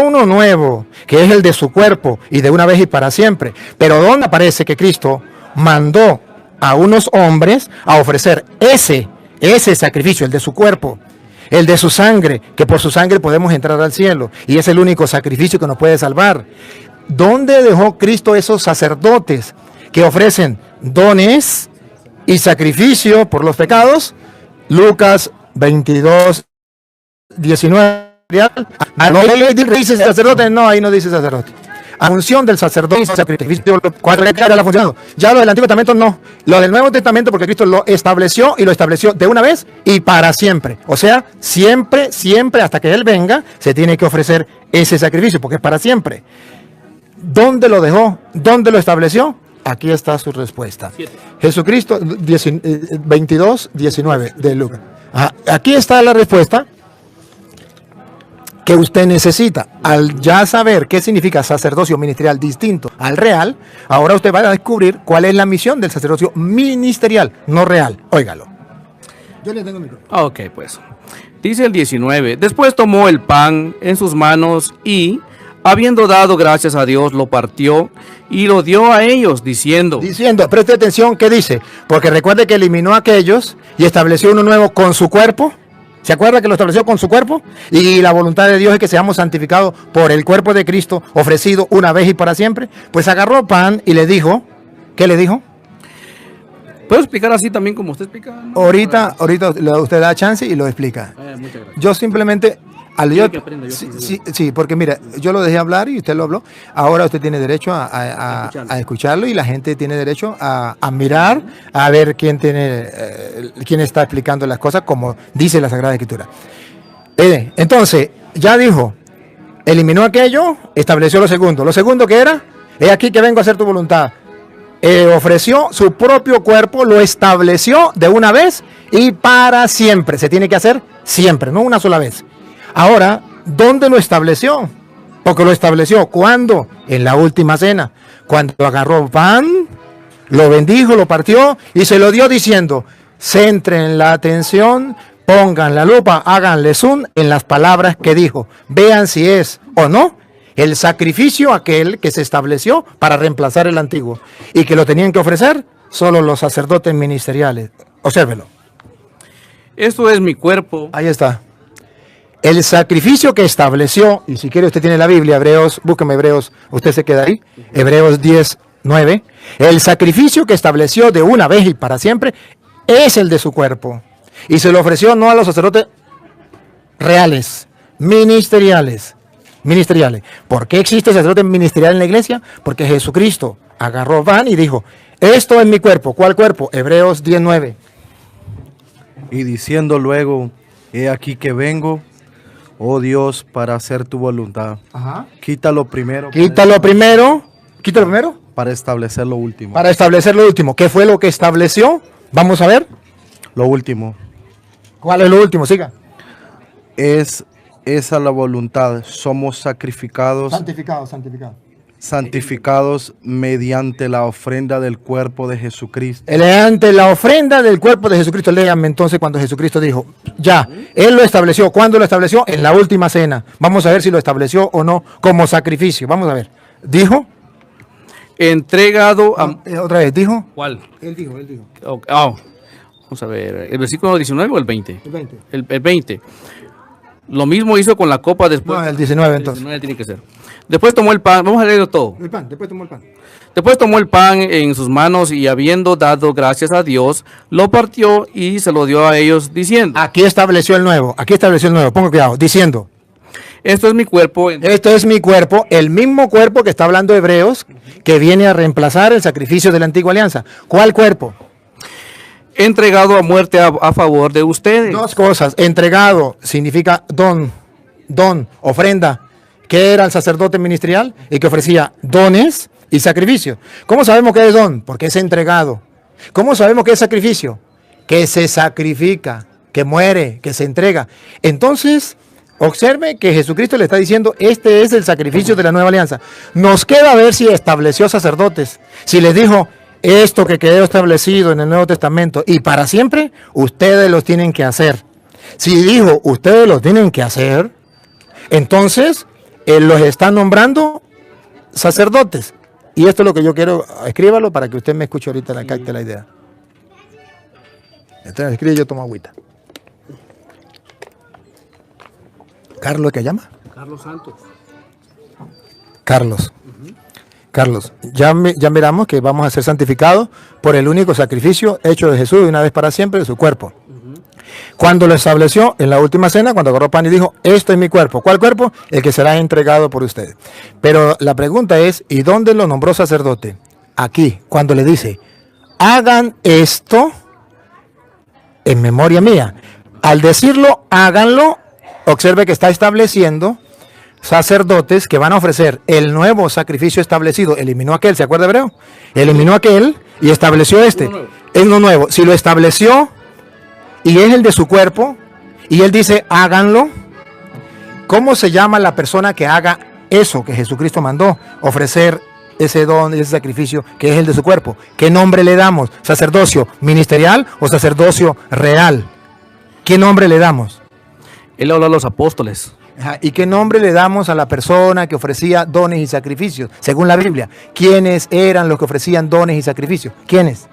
uno nuevo, que es el de su cuerpo, y de una vez y para siempre. Pero ¿dónde aparece que Cristo mandó a unos hombres a ofrecer ese sacrificio, el de su cuerpo, el de su sangre, que por su sangre podemos entrar al cielo, y es el único sacrificio que nos puede salvar? ¿Dónde dejó Cristo esos sacerdotes que ofrecen dones y sacrificio por los pecados? Lucas 22, 19. No dice sacerdote, no, ahí no dice sacerdote. A función del sacerdote, sacrificio, cuando le ha funcionado. Ya lo del Antiguo Testamento no. Lo del Nuevo Testamento, porque Cristo lo estableció, y lo estableció de una vez y para siempre. O sea, siempre, hasta que Él venga, se tiene que ofrecer ese sacrificio, porque es para siempre. ¿Dónde lo dejó? ¿Dónde lo estableció? Aquí está su respuesta. Jesucristo 22, 19 de Lucas. Aquí está la respuesta que usted necesita. Al ya saber qué significa sacerdocio ministerial distinto al real, ahora usted va a descubrir cuál es la misión del sacerdocio ministerial, no real. Óigalo. Yo le tengo el micrófono. Ok, pues. Dice el 19. Después tomó el pan en sus manos y, habiendo dado gracias a Dios, lo partió y lo dio a ellos, diciendo. Diciendo, preste atención, ¿qué dice? Porque recuerde que eliminó a aquellos y estableció uno nuevo con su cuerpo. ¿Se acuerda que lo estableció con su cuerpo? Y la voluntad de Dios es que seamos santificados por el cuerpo de Cristo, ofrecido una vez y para siempre. Pues agarró pan y le dijo, ¿qué le dijo? ¿Puedo explicar así también como usted explica? Ahorita usted da chance y lo explica. Muchas gracias. Yo simplemente, Quiero que aprenda yo, sí, porque mira, yo lo dejé hablar y usted lo habló. Ahora usted tiene derecho a escucharlo y la gente tiene derecho a mirar, a ver quién está explicando las cosas como dice la Sagrada Escritura. Entonces, ya dijo, eliminó aquello, estableció lo segundo. Lo segundo que era, he aquí que vengo a hacer tu voluntad. Ofreció su propio cuerpo, lo estableció de una vez y para siempre. Se tiene que hacer siempre, no una sola vez. Ahora, ¿dónde lo estableció? Porque lo estableció, ¿cuándo? En la última cena. Cuando agarró pan, lo bendijo, lo partió y se lo dio diciendo, centren la atención, pongan la lupa, háganle zoom en las palabras que dijo. Vean si es o no el sacrificio aquel que se estableció para reemplazar el antiguo y que lo tenían que ofrecer solo los sacerdotes ministeriales. Obsérvelo. Esto es mi cuerpo. Ahí está. El sacrificio que estableció, y si quiere usted tiene la Biblia, Hebreos, búsqueme Hebreos, usted se queda ahí, Hebreos 10:9. El sacrificio que estableció de una vez y para siempre es el de su cuerpo. Y se lo ofreció no a los sacerdotes reales, ministeriales. ¿Por qué existe el sacerdote ministerial en la iglesia? Porque Jesucristo agarró pan y dijo, esto es mi cuerpo. ¿Cuál cuerpo? Hebreos 10:9. Y diciendo luego, he aquí que vengo, oh Dios, para hacer tu voluntad. Ajá. Quítalo primero. Quítalo primero. Para establecer lo último. Para establecer lo último. ¿Qué fue lo que estableció? Vamos a ver. Lo último. ¿Cuál es lo último? Siga. Es esa la voluntad. Somos sacrificados. Santificados mediante la ofrenda del cuerpo de Jesucristo. Mediante la ofrenda del cuerpo de Jesucristo. Léanme entonces cuando Jesucristo dijo, ya, Él lo estableció. ¿Cuándo lo estableció? En la última cena. Vamos a ver si lo estableció o no como sacrificio. Vamos a ver. Dijo. Entregado a... Otra vez, ¿dijo? ¿Cuál? Él dijo. Vamos a ver, ¿el versículo 19 o el 20? El 20. El 20. Lo mismo hizo con la copa después. No, el 19 entonces. El 19 tiene que ser. Después tomó el pan, vamos a leerlo todo. Después tomó el pan. Después tomó el pan en sus manos y habiendo dado gracias a Dios, lo partió y se lo dio a ellos diciendo. Aquí estableció el nuevo. Ponga cuidado, diciendo. Esto es mi cuerpo. Esto es mi cuerpo, el mismo cuerpo que está hablando Hebreos, que viene a reemplazar el sacrificio de la antigua alianza. ¿Cuál cuerpo? Entregado a muerte a favor de ustedes. Dos cosas. Entregado significa don, ofrenda, que era el sacerdote ministerial y que ofrecía dones y sacrificios. ¿Cómo sabemos que es don? Porque es entregado. ¿Cómo sabemos que es sacrificio? Que se sacrifica, que muere, que se entrega. Entonces, observe que Jesucristo le está diciendo, este es el sacrificio de la nueva alianza. Nos queda ver si estableció sacerdotes, si les dijo, esto que quedó establecido en el Nuevo Testamento y para siempre, ustedes los tienen que hacer. Si dijo, ustedes los tienen que hacer, entonces, Él los está nombrando sacerdotes. Y esto es lo que yo quiero, escríbalo para que usted me escuche ahorita, la capte la idea. Entonces, escribe, yo tomo agüita. ¿Carlos qué llama? Carlos Santos. Carlos. Carlos, ya miramos que vamos a ser santificados por el único sacrificio hecho de Jesús de una vez para siempre de su cuerpo. Cuando lo estableció en la última cena, cuando agarró pan y dijo, esto es mi cuerpo. ¿Cuál cuerpo? El que será entregado por ustedes. Pero la pregunta es, ¿y dónde lo nombró sacerdote? Aquí, cuando le dice, hagan esto en memoria mía. Al decirlo, háganlo, observe que está estableciendo sacerdotes que van a ofrecer el nuevo sacrificio establecido. Eliminó aquel, ¿se acuerda Hebreo? Eliminó aquel y estableció este. Es lo nuevo. Si lo estableció y es el de su cuerpo y él dice háganlo, ¿cómo se llama la persona que haga eso que Jesucristo mandó? Ofrecer ese don, ese sacrificio que es el de su cuerpo. ¿Qué nombre le damos? ¿Sacerdocio ministerial o sacerdocio real? ¿qué nombre le damos? Él habló a los apóstoles. Ajá, ¿y qué nombre le damos a la persona que ofrecía dones y sacrificios? Según la Biblia, ¿quiénes eran los que ofrecían dones y sacrificios? ¿Quiénes?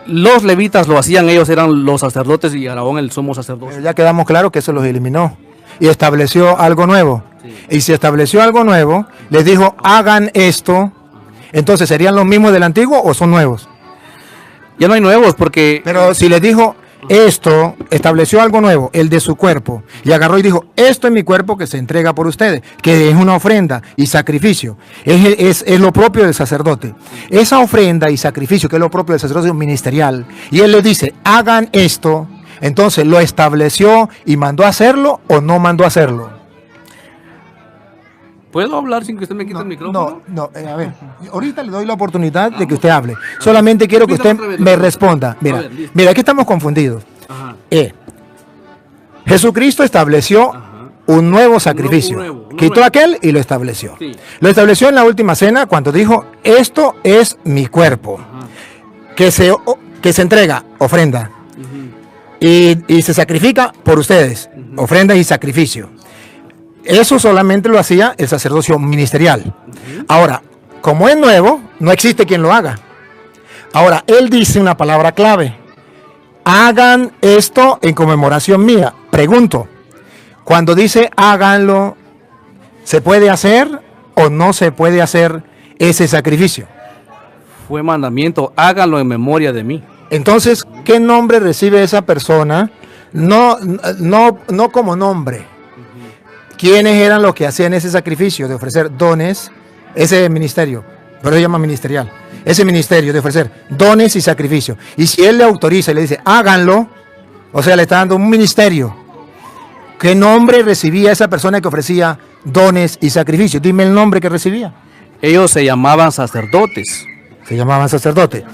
Los levitas lo hacían, ellos eran los sacerdotes y Aarón el sumo Pero sacerdote. ya quedamos claro que eso los eliminó y estableció algo nuevo. Sí. Y si estableció algo nuevo, les dijo, hagan esto. Entonces, ¿serían los mismos del antiguo o son nuevos? Ya no hay nuevos porque Pero si les dijo esto, estableció algo nuevo, el de su cuerpo, y agarró y dijo, esto es mi cuerpo que se entrega por ustedes, que es una ofrenda y sacrificio, es lo propio del sacerdote. Esa ofrenda y sacrificio, que es lo propio del sacerdote ministerial, y él les dice, hagan esto, entonces lo estableció y mandó a hacerlo o no mandó a hacerlo. ¿puedo hablar sin que usted me quite el micrófono? A ver, ahorita le doy la oportunidad de que usted hable. Solamente quiero que usted me responda. Mira, A ver, listo. mira, aquí estamos confundidos. Ajá. Jesucristo estableció un nuevo sacrificio. un nuevo. Quitó aquel y lo estableció. Sí. Lo estableció en la última cena cuando dijo, esto es mi cuerpo, que se entrega, ofrenda, y se sacrifica por ustedes, ofrenda y sacrificio. Eso solamente lo hacía el sacerdocio ministerial. Ahora, como es nuevo, no existe quien lo haga. Ahora, él dice una palabra clave. Hagan esto en conmemoración mía. Pregunto, cuando dice háganlo, ¿se puede hacer o no se puede hacer ese sacrificio? Fue mandamiento, háganlo en memoria de mí. Entonces, ¿qué nombre recibe esa persona? No como nombre. ¿Quiénes eran los que hacían ese sacrificio de ofrecer dones? Ese ministerio, pero se llama ministerial. Ese ministerio de ofrecer dones y sacrificio. Y si él le autoriza y le dice, háganlo, o sea, le está dando un ministerio. ¿Qué nombre recibía esa persona que ofrecía dones y sacrificios? Dime el nombre que recibía. Ellos se llamaban sacerdotes. Se llamaban sacerdotes.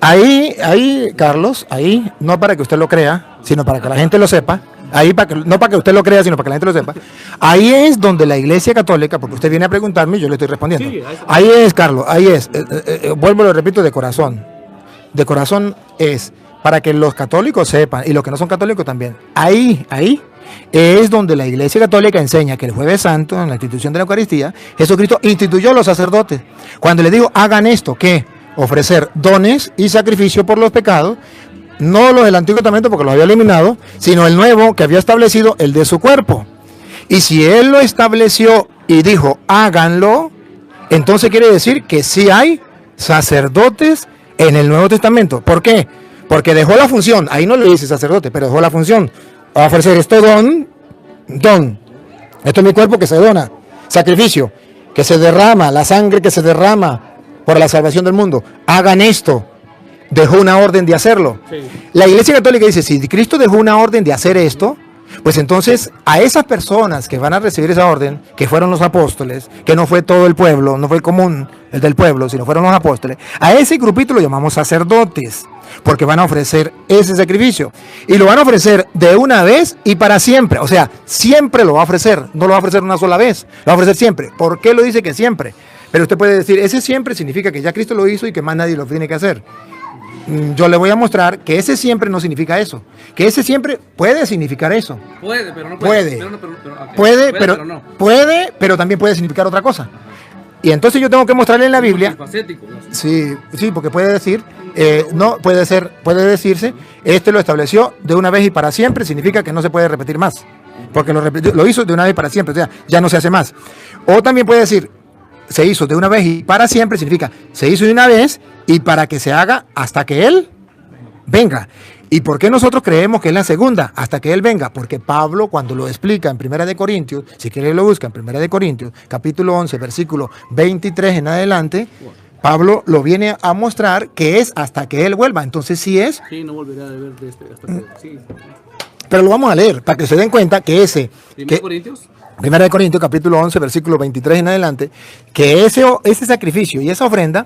Ahí, Carlos, ahí, no para que usted lo crea, sino para que la gente lo sepa. Ahí, no para que usted lo crea, sino para que la gente lo sepa. Ahí es donde la Iglesia Católica, porque usted viene a preguntarme y yo le estoy respondiendo. Sí, ahí es, Carlos, ahí es. Vuelvo, lo repito, de corazón. De corazón es para que los católicos sepan y los que no son católicos también. Ahí es donde la Iglesia Católica enseña que el Jueves Santo, en la institución de la Eucaristía, Jesucristo instituyó a los sacerdotes. Cuando le digo, hagan esto, ¿qué? Ofrecer dones y sacrificio por los pecados, no los del Antiguo Testamento porque los había eliminado, sino el nuevo que había establecido, el de su cuerpo. Y si él lo estableció y dijo, háganlo, entonces quiere decir que sí hay sacerdotes en el Nuevo Testamento. ¿Por qué? Porque dejó la función, ahí no le dice sacerdote, pero dejó la función. Va a ofrecer esto don. Esto es mi cuerpo que se dona, sacrificio, que se derrama, la sangre que se derrama por la salvación del mundo. Hagan esto. Dejó una orden de hacerlo. Sí. La Iglesia Católica dice, si Cristo dejó una orden de hacer esto, pues entonces a esas personas que van a recibir esa orden, que fueron los apóstoles, que no fue todo el pueblo, no fue el común, el del pueblo, sino fueron los apóstoles, a ese grupito lo llamamos sacerdotes, porque van a ofrecer ese sacrificio. Y lo van a ofrecer de una vez y para siempre. O sea, siempre lo va a ofrecer, no lo va a ofrecer una sola vez, lo va a ofrecer siempre. ¿Por qué lo dice que siempre? Pero usted puede decir, ese siempre significa que ya Cristo lo hizo y que más nadie lo tiene que hacer. Yo le voy a mostrar que ese siempre no significa eso. Que ese siempre puede significar eso. Puede, pero no puede. Okay. Puede, pero también puede significar otra cosa. Y entonces yo tengo que mostrarle en la Biblia. Sí, porque puede decir, puede decirse, este lo estableció de una vez y para siempre, significa que no se puede repetir más. Porque lo hizo de una vez y para siempre, o sea, ya no se hace más. O también puede decir, se hizo de una vez y para siempre, significa se hizo de una vez y para que se haga hasta que Él venga. ¿Y por qué nosotros creemos que es la segunda? Hasta que Él venga. Porque Pablo, cuando lo explica en 1 Corintios, si quiere lo busca en 1 Corintios, capítulo 11, versículo 23 en adelante, Pablo lo viene a mostrar que es hasta que Él vuelva. Entonces sí es. Sí, no volverá a ver de hasta que, sí. Pero lo vamos a leer para que se den cuenta que ese. ¿1 Corintios? 1 Corintios, capítulo 11, versículo 23 en adelante, que ese sacrificio y esa ofrenda,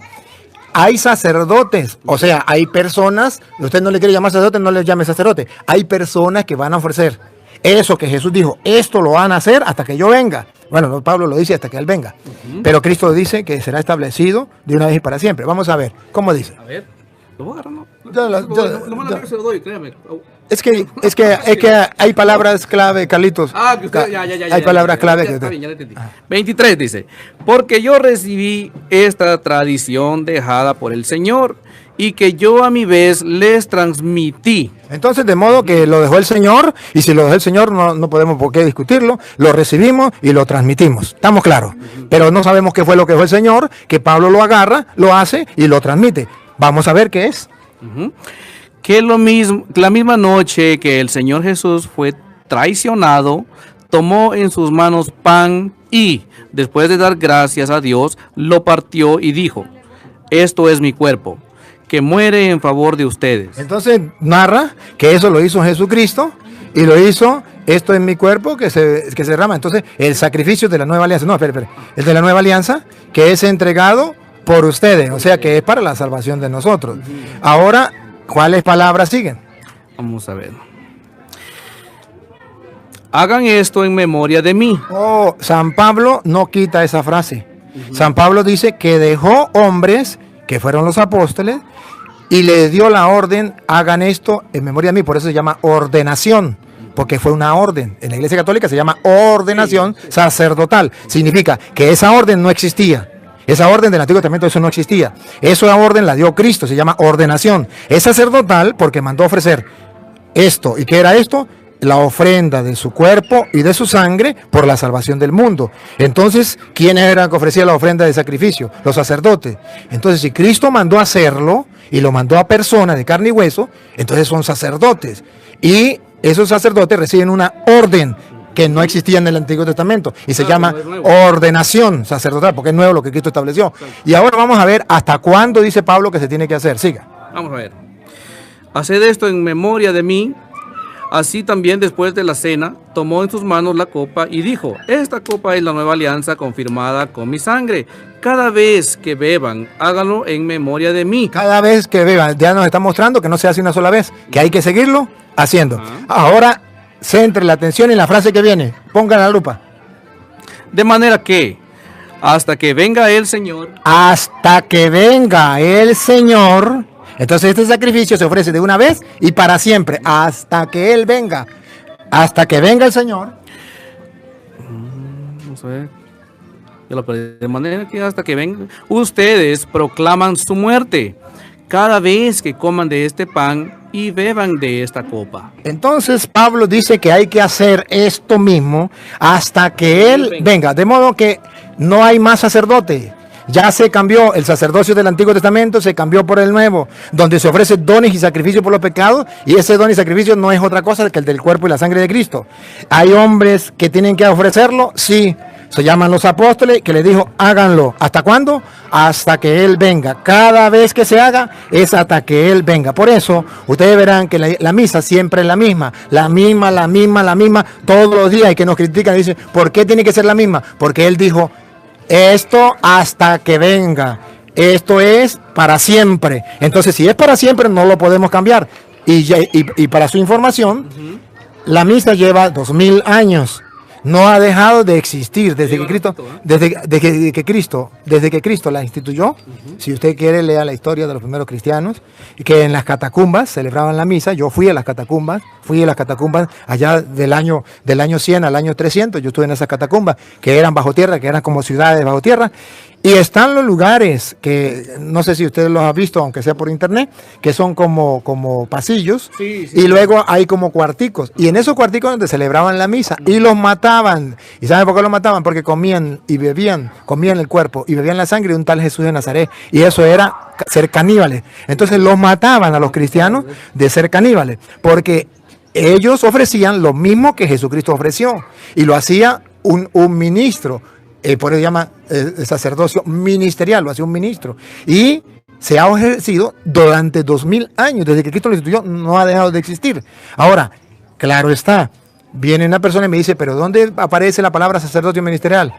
hay sacerdotes, o sea, hay personas, usted no le quiere llamar sacerdote, no le llame sacerdote, hay personas que van a ofrecer eso que Jesús dijo, esto lo van a hacer hasta que yo venga. Bueno, Pablo lo dice hasta que Él venga, pero Cristo dice que será establecido de una vez y para siempre. Vamos a ver, ¿cómo dice? A ver, lo voy a agarrar, ¿no? Yo se lo doy, créame. Es que hay palabras clave, Carlitos. Ah, que usted, ya, Hay palabras clave que está bien, ya le entendí. 23 dice, porque yo recibí esta tradición dejada por el Señor y que yo a mi vez les transmití. Entonces, de modo que lo dejó el Señor, y si lo dejó el Señor, no podemos por qué discutirlo, lo recibimos y lo transmitimos. Estamos claros. Pero no sabemos qué fue lo que dejó el Señor, que Pablo lo agarra, lo hace y lo transmite. Vamos a ver qué es. Que la misma noche que el Señor Jesús fue traicionado, tomó en sus manos pan y, después de dar gracias a Dios, lo partió y dijo, esto es mi cuerpo, que muere en favor de ustedes. Entonces narra que eso lo hizo Jesucristo y lo hizo, esto es mi cuerpo que se derrama. Entonces el sacrificio de la nueva alianza, no, espera, el de la nueva alianza que es entregado por ustedes, o sea que es para la salvación de nosotros. Ahora, ¿cuáles palabras siguen? Vamos a ver. Hagan esto en memoria de mí. Oh, San Pablo no quita esa frase. San Pablo dice que dejó hombres que fueron los apóstoles y le dio la orden, hagan esto en memoria de mí. Por eso se llama ordenación, porque fue una orden. En la Iglesia Católica se llama ordenación sacerdotal. Significa que esa orden no existía. Esa orden del Antiguo Testamento, eso no existía. Esa orden la dio Cristo, se llama ordenación. Es sacerdotal porque mandó ofrecer esto. ¿Y qué era esto? La ofrenda de su cuerpo y de su sangre por la salvación del mundo. Entonces, ¿quiénes eran que ofrecían la ofrenda de sacrificio? Los sacerdotes. Entonces, si Cristo mandó a hacerlo y lo mandó a personas de carne y hueso, entonces son sacerdotes. Y esos sacerdotes reciben una orden que no existía en el Antiguo Testamento y se llama ordenación sacerdotal, porque es nuevo lo que Cristo estableció. Y ahora vamos a ver hasta cuándo dice Pablo que se tiene que hacer. Siga. Vamos a ver. Haced esto en memoria de mí. Así también después de la cena, tomó en sus manos la copa y dijo, esta copa es la nueva alianza confirmada con mi sangre. Cada vez que beban, háganlo en memoria de mí. Cada vez que beban, ya nos está mostrando que no se hace una sola vez, que hay que seguirlo haciendo. Ahora, centre la atención en la frase que viene. Pongan la lupa. De manera que, hasta que venga el Señor. Hasta que venga el Señor. Entonces este sacrificio se ofrece de una vez y para siempre, hasta que Él venga. Hasta que venga el Señor. Vamos a ver. Yo lo perdí. De manera que hasta que venga, ustedes proclaman su muerte cada vez que coman de este pan y beban de esta copa. Entonces Pablo dice que hay que hacer esto mismo hasta que Él venga. De modo que no hay más sacerdote. Ya se cambió el sacerdocio del Antiguo Testamento, se cambió por el Nuevo, donde se ofrece dones y sacrificios por los pecados, y ese don y sacrificio no es otra cosa que el del cuerpo y la sangre de Cristo. ¿Hay hombres que tienen que ofrecerlo? Sí. Se llaman los apóstoles, que les dijo, háganlo. ¿Hasta cuándo? Hasta que Él venga. Cada vez que se haga, es hasta que Él venga. Por eso, ustedes verán que la misa siempre es la misma, todos los días, y que nos critican y dicen, ¿por qué tiene que ser la misma? Porque Él dijo, esto hasta que venga. Esto es para siempre. Entonces, si es para siempre, no lo podemos cambiar. Y para su información, la misa lleva 2000 años. No ha dejado de existir desde que Cristo la instituyó. Si usted quiere, lea la historia de los primeros cristianos, y que en las catacumbas celebraban la misa. Yo fui a las catacumbas allá del año 100 al año 300. Yo estuve en esas catacumbas que eran bajo tierra, que eran como ciudades bajo tierra. Y están los lugares que, no sé si ustedes los han visto, aunque sea por internet, que son como pasillos, y luego hay como cuarticos. Y en esos cuarticos donde celebraban la misa, y los mataban. ¿Y saben por qué los mataban? Porque comían y bebían, comían el cuerpo y bebían la sangre de un tal Jesús de Nazaret. Y eso era ser caníbales. Entonces los mataban a los cristianos de ser caníbales, porque ellos ofrecían lo mismo que Jesucristo ofreció, y lo hacía un ministro. Por eso se llama sacerdocio ministerial, lo hace un ministro. Y se ha ejercido durante 2000 años, desde que Cristo lo instituyó, no ha dejado de existir. Ahora, claro está, viene una persona y me dice, ¿pero dónde aparece la palabra sacerdocio ministerial?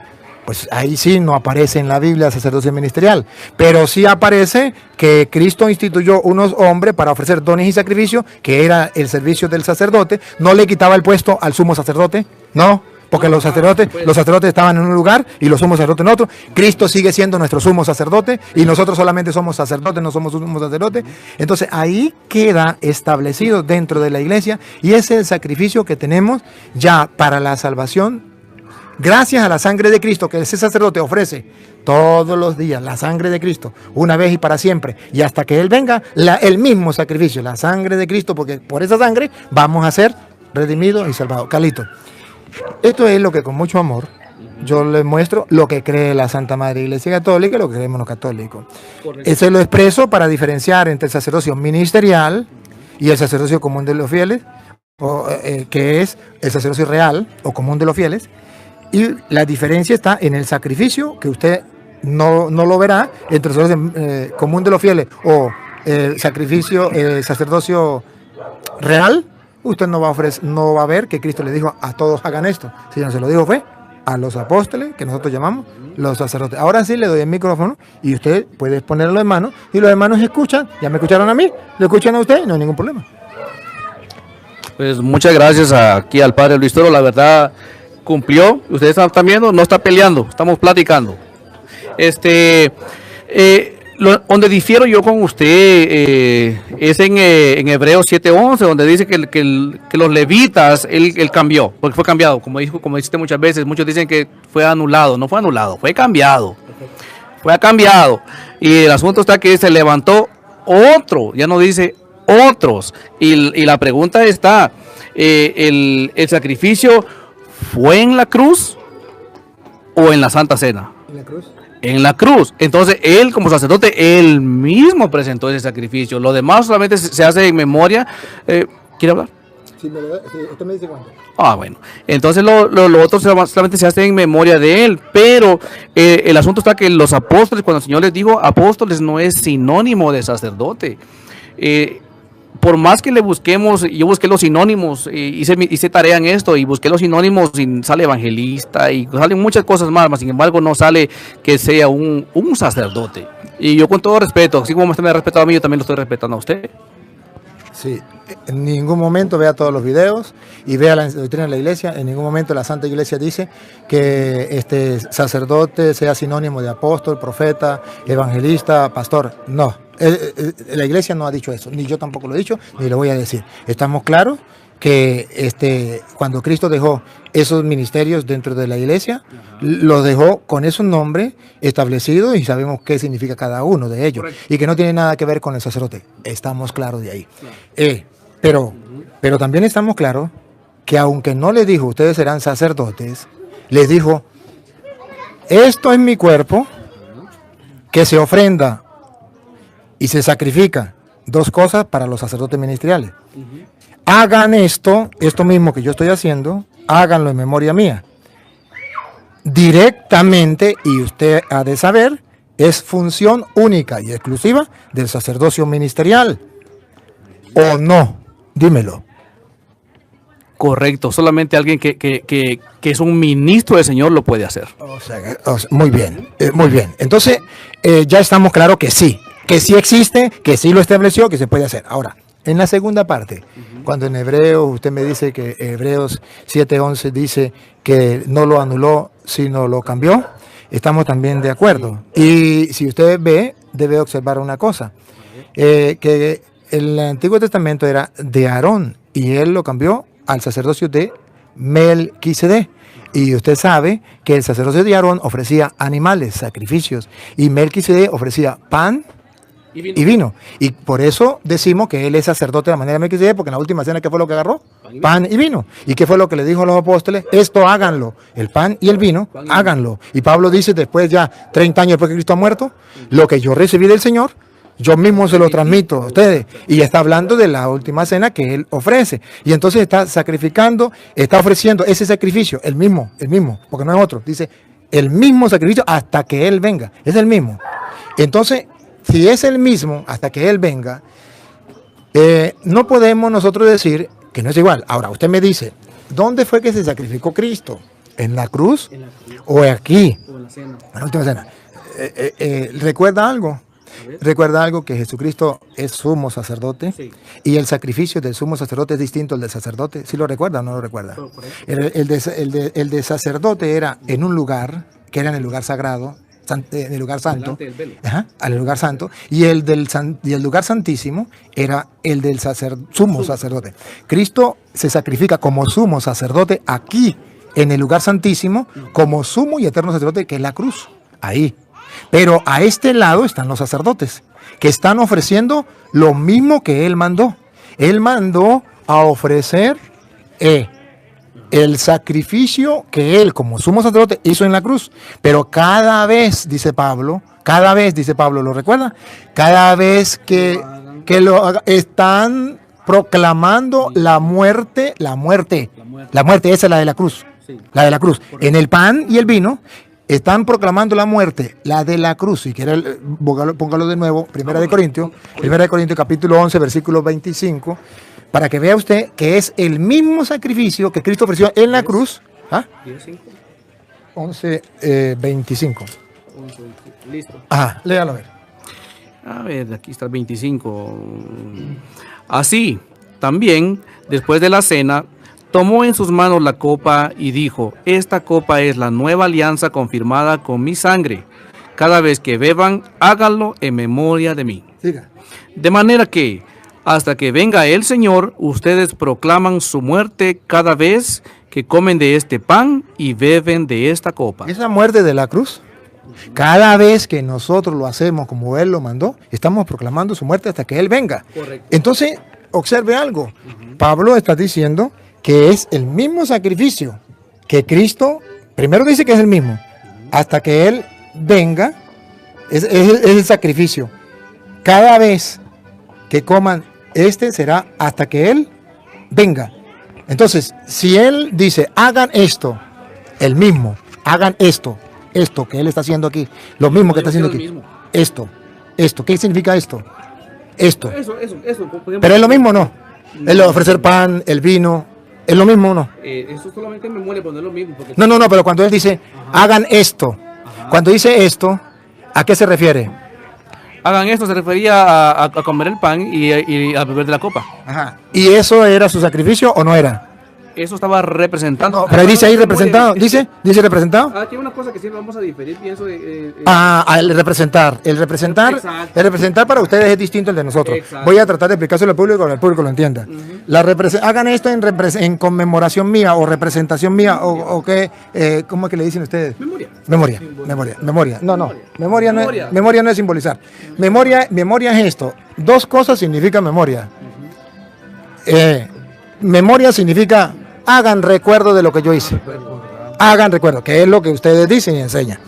Pues ahí sí no aparece en la Biblia sacerdocio ministerial, pero sí aparece que Cristo instituyó unos hombres para ofrecer dones y sacrificios, que era el servicio del sacerdote. No le quitaba el puesto al sumo sacerdote, no. porque los sacerdotes estaban en un lugar y los sumos sacerdotes en otro. Cristo sigue siendo nuestro sumo sacerdote y nosotros solamente somos sacerdotes, no somos sumos sacerdotes. Entonces ahí queda establecido dentro de la iglesia y es el sacrificio que tenemos ya para la salvación, gracias a la sangre de Cristo que ese sacerdote ofrece todos los días, la sangre de Cristo, una vez y para siempre, y hasta que Él venga, el mismo sacrificio, la sangre de Cristo, porque por esa sangre vamos a ser redimidos y salvados. Carlito, esto es lo que con mucho amor yo les muestro, lo que cree la Santa Madre Iglesia Católica y lo que creemos los católicos. Eso lo expreso para diferenciar entre el sacerdocio ministerial y el sacerdocio común de los fieles, que es el sacerdocio real o común de los fieles, y la diferencia está en el sacrificio, que usted no lo verá entre el sacerdocio común de los fieles o el sacrificio, sacerdocio real. Usted no va a ver que Cristo le dijo a todos hagan esto, sino se lo dijo fue a los apóstoles, que nosotros llamamos los sacerdotes. Ahora sí le doy el micrófono y usted puede ponerlo en mano y los hermanos escuchan. Ya me escucharon a mí, lo escuchan a usted, no hay ningún problema. Pues muchas gracias aquí al padre Luis Toro, la verdad cumplió. Ustedes están viendo, no está peleando, estamos platicando. Donde difiero yo con usted es en Hebreos 7:11, donde dice que los levitas, él cambió, porque fue cambiado, como dijiste muchas veces, muchos dicen que fue anulado, no fue anulado, fue cambiado. Fue cambiado. Y el asunto está que se levantó otro, ya no dice otros. Y la pregunta está, ¿el sacrificio fue en la cruz o en la Santa Cena? ¿En la cruz? En la cruz. Entonces él como sacerdote, él mismo presentó ese sacrificio. Lo demás solamente se hace en memoria. ¿Quiere hablar? Sí, usted me dice cuándo. Ah, bueno. Entonces lo otro solamente se hace en memoria de él. Pero el asunto está que los apóstoles, cuando el Señor les dijo apóstoles, no es sinónimo de sacerdote. Por más que le busquemos, yo busqué los sinónimos, hice tarea en esto y busqué los sinónimos y sale evangelista y salen muchas cosas más, sin embargo no sale que sea un sacerdote. Y yo con todo respeto, así como usted me ha respetado a mí, yo también lo estoy respetando a usted. Sí, en ningún momento vea todos los videos y vea la doctrina de la iglesia. En ningún momento la Santa Iglesia dice que este sacerdote sea sinónimo de apóstol, profeta, evangelista, pastor. No, la iglesia no ha dicho eso, ni yo tampoco lo he dicho, ni lo voy a decir. Estamos claros que cuando Cristo dejó esos ministerios dentro de la iglesia, los dejó con esos nombres establecidos y sabemos qué significa cada uno de ellos. Correcto. Y que no tiene nada que ver con el sacerdote. Estamos claros de ahí. Claro. Pero también estamos claros que aunque no les dijo ustedes serán sacerdotes, les dijo esto es mi cuerpo que se ofrenda y se sacrifica. Dos cosas para los sacerdotes ministeriales. Hagan esto mismo que yo estoy haciendo, háganlo en memoria mía. Directamente, y usted ha de saber, es función única y exclusiva del sacerdocio ministerial. ¿O no? Dímelo. Correcto, solamente alguien que es un ministro del Señor lo puede hacer. Muy bien, muy bien. Entonces, ya estamos claros que sí existe, que sí lo estableció, que se puede hacer. Ahora, en la segunda parte, cuando en Hebreos, usted me dice que Hebreos 7:11 dice que no lo anuló, sino lo cambió, estamos también de acuerdo. Y si usted ve, debe observar una cosa, que el Antiguo Testamento era de Aarón y él lo cambió al sacerdocio de Melquisedec. Y usted sabe que el sacerdocio de Aarón ofrecía animales, sacrificios, y Melquisedec ofrecía pan y vino. Y por eso decimos que él es sacerdote de la manera de Melquisedec, porque en la última cena, ¿qué fue lo que agarró? Pan y vino. ¿Y qué fue lo que le dijo a los apóstoles? Esto háganlo. El pan y el vino, háganlo. Y Pablo dice, después ya 30 años después que Cristo ha muerto, lo que yo recibí del Señor, yo mismo se lo transmito a ustedes. Y está hablando de la última cena que él ofrece. Y entonces está sacrificando, está ofreciendo ese sacrificio, el mismo, porque no es otro. Dice, el mismo sacrificio hasta que él venga. Es el mismo. Entonces, si es el mismo hasta que él venga, no podemos nosotros decir que no es igual. Ahora, usted me dice, ¿dónde fue que se sacrificó Cristo? ¿En la cruz? ¿O aquí? O en la cena. En la última cena. ¿Recuerda algo? Recuerda algo, que Jesucristo es sumo sacerdote, Sí. y el sacrificio del sumo sacerdote es distinto al del sacerdote. ¿Sí lo recuerda o no lo recuerda? El de sacerdote era en un lugar, que era en el lugar sagrado, en el lugar santo. Delante del velo. Ajá, al lugar santo, y el lugar santísimo era el del sumo sacerdote. Cristo se sacrifica como sumo sacerdote aquí, en el lugar santísimo, como sumo y eterno sacerdote, que es la cruz, ahí. Pero a este lado están los sacerdotes, que están ofreciendo lo mismo que Él mandó. Él mandó a ofrecer el sacrificio que Él, como sumo sacerdote, hizo en la cruz. Pero cada vez, dice Pablo, ¿lo recuerda? Cada vez que lo están proclamando la muerte, esa es la de la cruz, Sí. la de la cruz. En el pan y el vino están proclamando la muerte, la de la cruz. Si quiere, póngalo de nuevo, Primera de Corintios capítulo 11, versículo 25, para que vea usted que es el mismo sacrificio que Cristo ofreció en la cruz. 11, 25. Listo. Ajá, léalo a ver. A ver, aquí está el 25. Así, también, después de la cena, tomó en sus manos la copa y dijo: esta copa es la nueva alianza confirmada con mi sangre. Cada vez que beban, háganlo en memoria de mí. Siga. De manera que, hasta que venga el Señor, ustedes proclaman su muerte cada vez que comen de este pan y beben de esta copa. Esa muerte de la cruz, cada vez que nosotros lo hacemos como Él lo mandó, estamos proclamando su muerte hasta que Él venga. Correcto. Entonces, observe algo. Pablo está diciendo que es el mismo sacrificio que Cristo, primero dice que es el mismo, hasta que Él venga, es el sacrificio. Cada vez que coman, será hasta que Él venga. Entonces, si Él dice, hagan esto, el mismo, hagan esto que Él está haciendo aquí, lo mismo que está haciendo aquí, esto, ¿qué significa esto? Esto. Eso. Pero es lo mismo, ¿no? El ofrecer pan, el vino, ¿es lo mismo o no? Eso solamente en memoria, pero no es lo mismo. Porque No, pero cuando Él dice, hagan esto, cuando dice esto, ¿a qué se refiere? hagan esto, se refería a comer el pan y a beber de la copa. Ajá. ¿Y eso era su sacrificio o no era? Eso estaba representando. No, pero ahí dice ahí representado. ¿Dice representado? Aquí hay una cosa que siempre vamos a diferir, pienso. El representar. Exacto. El representar para ustedes es distinto al de nosotros. Exacto. Voy a tratar de explicárselo al público para que el público lo entienda. Hagan esto en conmemoración mía o representación mía o qué, ¿cómo es que le dicen ustedes? Memoria. Memoria. No. Memoria no es simbolizar. Memoria es esto. Dos cosas significan memoria. Memoria significa hagan recuerdo de lo que yo hice. Hagan recuerdo, que es lo que ustedes dicen y enseñan.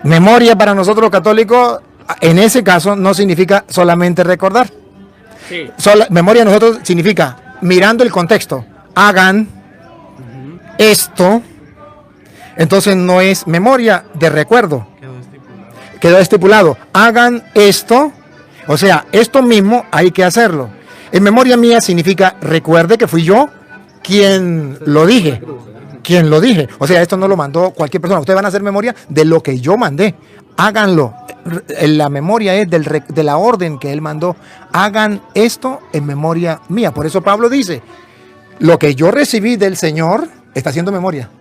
Memoria para nosotros los católicos, en ese caso, no significa solamente recordar. Sí. Memoria nosotros significa, mirando el contexto, hagan esto. Entonces no es memoria de recuerdo. Quedó estipulado. Hagan esto. O sea, esto mismo hay que hacerlo. En memoria mía significa, recuerde que fui yo quien lo dije. O sea, esto no lo mandó cualquier persona. Ustedes van a hacer memoria de lo que yo mandé. Háganlo. La memoria es de la orden que él mandó. Hagan esto en memoria mía. Por eso Pablo dice, lo que yo recibí del Señor está haciendo memoria.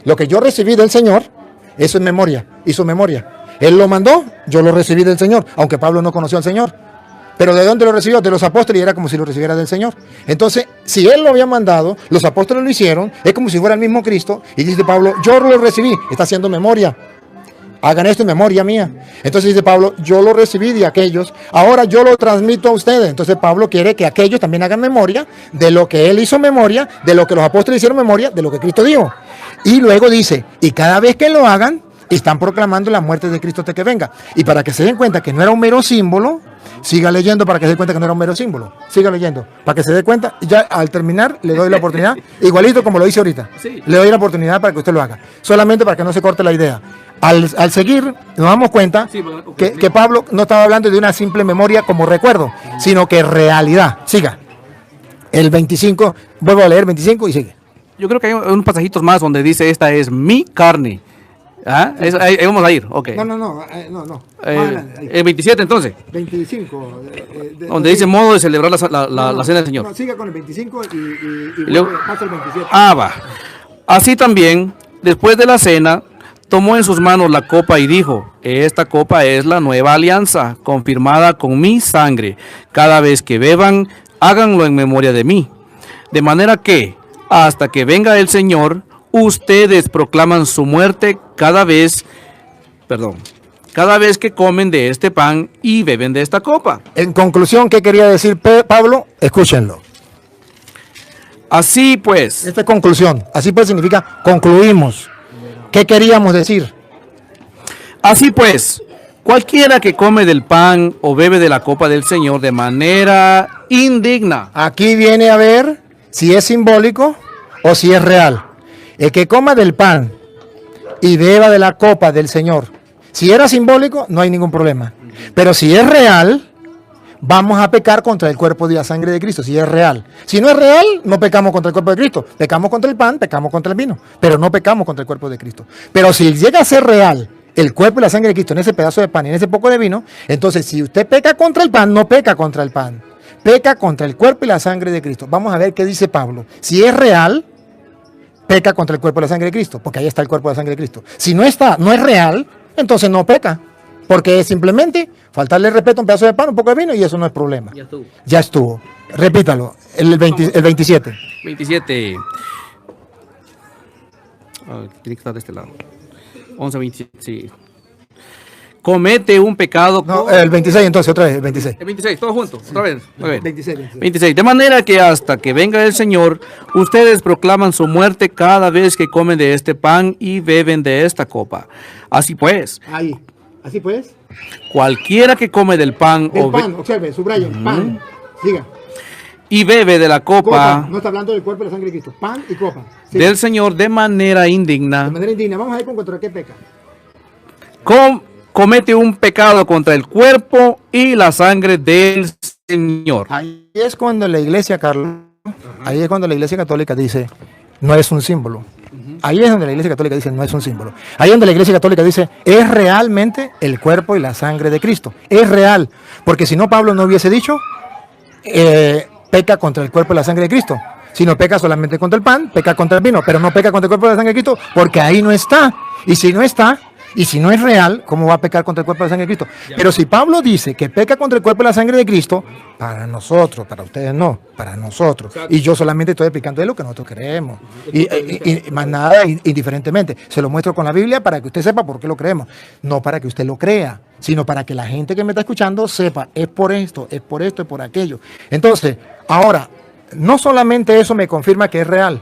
Lo que yo recibí del Señor, eso es memoria. Hizo memoria. Él lo mandó, yo lo recibí del Señor. Aunque Pablo no conoció al Señor. Pero ¿de dónde lo recibió? De los apóstoles, y era como si lo recibiera del Señor. Entonces, si Él lo había mandado, los apóstoles lo hicieron, es como si fuera el mismo Cristo, y dice Pablo, yo lo recibí, está haciendo memoria. Hagan esto en memoria mía. Entonces dice Pablo, yo lo recibí de aquellos, ahora yo lo transmito a ustedes. Entonces Pablo quiere que aquellos también hagan memoria de lo que Él hizo memoria, de lo que los apóstoles hicieron memoria, de lo que Cristo dijo. Y luego dice, y cada vez que lo hagan, están proclamando la muerte de Cristo hasta que venga. Y para que se den cuenta que no era un mero símbolo, siga leyendo para que se dé cuenta que no era un mero símbolo. Siga leyendo para que se dé cuenta. Ya al terminar le doy la oportunidad, igualito como lo hice ahorita. Sí. Le doy la oportunidad para que usted lo haga. Solamente para que no se corte la idea. Al seguir, nos damos cuenta que Pablo no estaba hablando de una simple memoria como recuerdo, sino que realidad. Siga. El 25, vuelvo a leer 25 y sigue. Yo creo que hay unos pasajitos más donde dice, esta es mi carne. ¿Ah? Ahí vamos a ir, ok. No. El 27 entonces, 25. donde dice modo de celebrar la cena del Señor. No, siga con el 25 y luego- pasa el 27. Ah, va. Así también, después de la cena, tomó en sus manos la copa y dijo, esta copa es la nueva alianza, confirmada con mi sangre. Cada vez que beban, háganlo en memoria de mí. De manera que, hasta que venga el Señor, ustedes proclaman su muerte cada vez que comen de este pan y beben de esta copa. En conclusión, ¿qué quería decir Pablo? Escúchenlo. Así pues, Esta es conclusión. Así pues significa concluimos. ¿Qué queríamos decir? cualquiera que come del pan o bebe de la copa del Señor de manera indigna. Aquí viene a ver si es simbólico o si es real. El que coma del pan y beba de la copa del Señor, si era simbólico, no hay ningún problema. Pero si es real, vamos a pecar contra el cuerpo y la sangre de Cristo, si es real. Si no es real, no pecamos contra el cuerpo de Cristo. Pecamos contra el pan, pecamos contra el vino, pero no pecamos contra el cuerpo de Cristo. Pero si llega a ser real el cuerpo y la sangre de Cristo en ese pedazo de pan y en ese poco de vino, entonces si usted peca contra el pan, no peca contra el pan. Peca contra el cuerpo y la sangre de Cristo. Vamos a ver qué dice Pablo. Si es real, peca contra el cuerpo y la sangre de Cristo, porque ahí está el cuerpo y la sangre de Cristo. Si no está, no es real, entonces no peca, porque es simplemente faltarle respeto a un pedazo de pan, un poco de vino, y eso no es problema. Ya estuvo. Repítalo, el 27. 27. Tiene que estar de este lado. 11, 27, sí. Comete un pecado. No, el 26 entonces, otra vez, el 26. El 26, todos juntos, otra vez. A ver. 26. 26. De manera que hasta que venga el Señor, ustedes proclaman su muerte cada vez que comen de este pan y beben de esta copa. Así pues, Ahí. Así pues. cualquiera que come del pan, El pan, observe, subrayen, pan. Siga. y bebe de la Copa. copa No está hablando del cuerpo y la sangre de Cristo. Pan y copa. Sí. del Señor de manera indigna, De manera indigna. Vamos a ver contra qué peca. comete un pecado contra el cuerpo y la sangre del Señor. Ahí es cuando la iglesia, Carlos, ahí es cuando la iglesia católica dice, no es un símbolo. Ahí es donde la iglesia católica dice, no es un símbolo. Ahí es donde la iglesia católica dice, es realmente el cuerpo y la sangre de Cristo. Es real. Porque si no, Pablo no hubiese dicho, peca contra el cuerpo y la sangre de Cristo. Sino peca solamente contra el pan, peca contra el vino, pero no peca contra el cuerpo y la sangre de Cristo, porque ahí no está. Y si no está, y si no es real, ¿cómo va a pecar contra el cuerpo y la sangre de Cristo? Pero si Pablo dice que peca contra el cuerpo y la sangre de Cristo, para nosotros, para ustedes no, para nosotros. Y yo solamente estoy explicando de lo que nosotros creemos. Y más nada, indiferentemente. Se lo muestro con la Biblia para que usted sepa por qué lo creemos. No para que usted lo crea, sino para que la gente que me está escuchando sepa, es por esto, es por aquello. Entonces, ahora, no solamente eso me confirma que es real.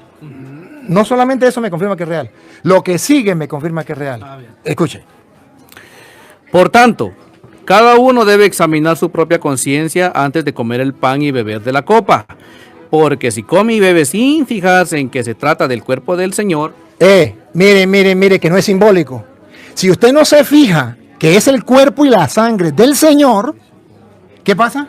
No solamente eso me confirma que es real. Lo que sigue me confirma que es real. Escuche. Por tanto, cada uno debe examinar su propia conciencia antes de comer el pan y beber de la copa. Porque si come y bebe sin fijarse en que se trata del cuerpo del Señor, Mire, que no es simbólico. Si usted no se fija que es el cuerpo y la sangre del Señor, ¿qué pasa?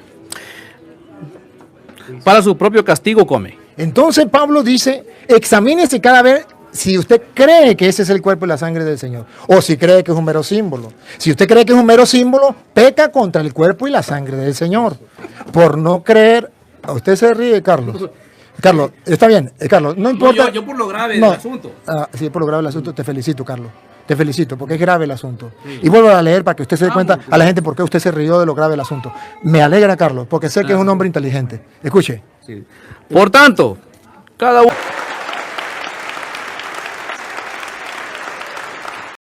para su propio castigo come. Entonces Pablo dice, examínese cada vez si usted cree que ese es el cuerpo y la sangre del Señor, o si cree que es un mero símbolo. Si usted cree que es un mero símbolo, peca contra el cuerpo y la sangre del Señor. Por no creer, a usted se ríe, Carlos. Carlos, está bien, Carlos, no importa. yo por lo grave No. del asunto. Sí, por lo grave del asunto, te felicito, Carlos. Te felicito, porque es grave el asunto. Y vuelvo a leer para que usted se dé cuenta a la gente por qué usted se rió de lo grave del asunto. Me alegra, Carlos, porque sé que es un hombre inteligente. Escuche. Sí. Por tanto, cada uno